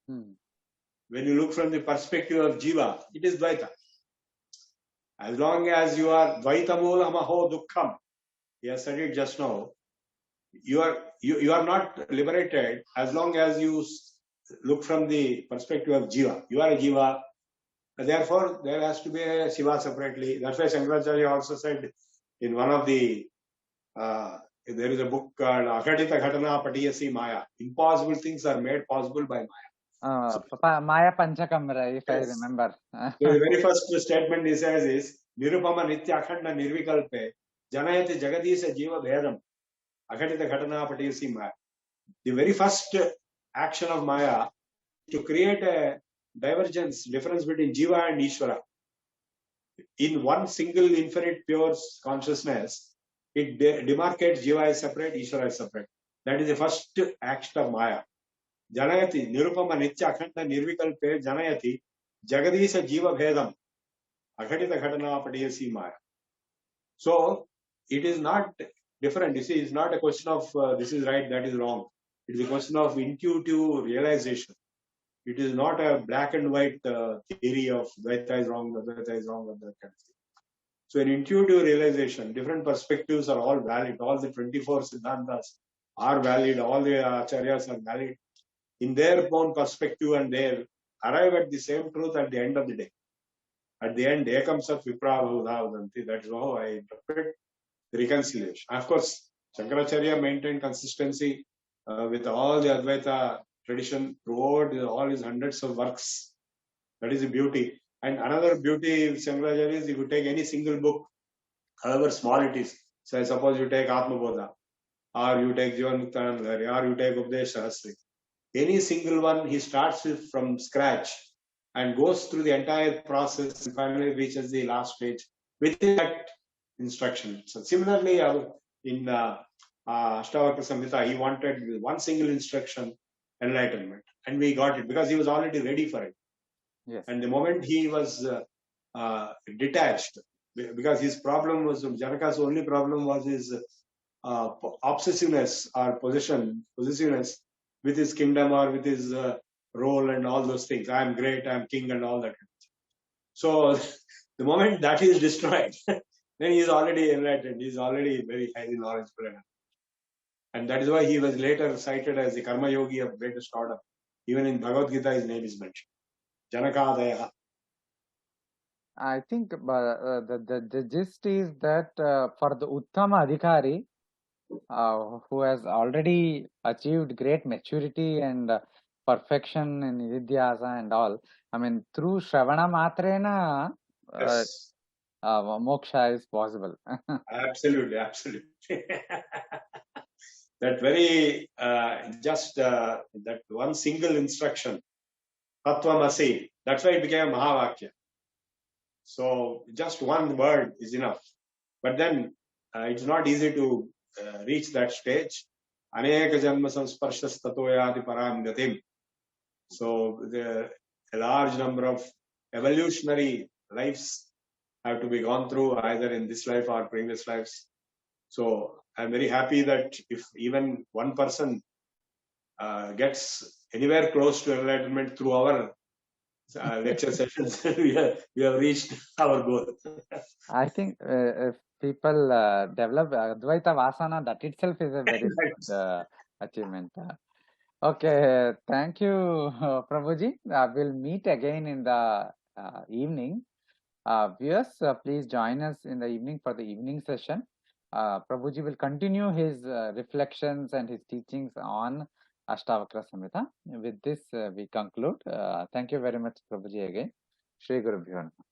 When you look from the perspective of Jiva, it is Dvaita. As long as you are Dvaita Moola Maho Dukkham, he has said it just now, you are not liberated as long as you look from the perspective of Jiva. You are a Jiva. Therefore, there has to be a Shiva separately. That's why Shankaracharya also said in one of the, there is a book called Akhatita Ghatana Patiyasi Maya. Impossible things are made possible by Maya. Maya Panchakamra, if I remember. So the very first statement he says is, Nirupama Nitya Akhanda Nirvikalpe Janayati Jagadisa Jiva Bhedam Akhatita Ghatana Patiyasi Maya. The very first action of Maya to create a difference between Jiva and Ishvara. In one single infinite pure consciousness, it demarcates Jiva is separate, Ishvara is separate. That is the first action of Maya. Janayati, Nirupama Nitya Akhanda Nirvikalpe Janayati Jagadisa Jiva Bhedam Akhatita Ghatana Patiyasi Maya. So it is not different. You see, it's not a question of this is right, that is wrong. It is a question of intuitive realization. It is not a black and white theory of Dvaita is wrong, Advaita is wrong, that kind of thing. So an intuitive realization, different perspectives are all valid. All the 24 Siddhantas are valid. All the Acharyas are valid in their own perspective, and they arrive at the same truth at the end of the day. At the end, Ekam Sat Vipra Bhudavanti. That is how I interpret the reconciliation. Of course, Shankaracharya maintained consistency with all the Advaita tradition throughout all his hundreds of works. That is the beauty. And another beauty of Shankaracharya is if you take any single book, however small it is, so suppose you take Atma Bodha, or you take Jivanmukta, or you take Upadesh Sahasri, any single one, he starts with from scratch and goes through the entire process and finally reaches the last stage within that instruction. So similarly, in Ashtavakra Samhita, he wanted one single instruction, enlightenment, and we got it because he was already ready for it. Yes. And the moment he was detached, because his problem was, Janaka's only problem was his obsessiveness or possessiveness with his kingdom or with his role and all those things. I am great, I am king and all that. So the moment that is destroyed, then he is already enlightened. He is already very highly knowledgeable. And that is why he was later cited as the Karma Yogi of greatest order. Even in Bhagavad Gita, his name is mentioned. Janakadaya. I think the gist is that for the Uttama Adhikari, who has already achieved great maturity and perfection in Vidyasa and all, I mean, through Shravana Matrena, Yes. moksha is possible. Absolutely. That very that one single instruction, Tattvamasi, that's why it became Mahavakya. So just one word is enough. But then it's not easy to reach that stage. Aneka janma samsparshas tatoyati param gatim. So a large number of evolutionary lives have to be gone through either in this life or previous lives. So I'm very happy that if even one person gets anywhere close to enlightenment through our lecture sessions, we have reached our goal. I think if people develop Advaita Vasana, that itself is a very good achievement. Okay, thank you, Prabhuji. We'll meet again in the evening. Viewers, please join us in the evening for the evening session. Prabhuji will continue his reflections and his teachings on Ashtavakra Samhita. With this, we conclude. Thank you very much, Prabhuji, again. Shri Guru Bhyo Namaha.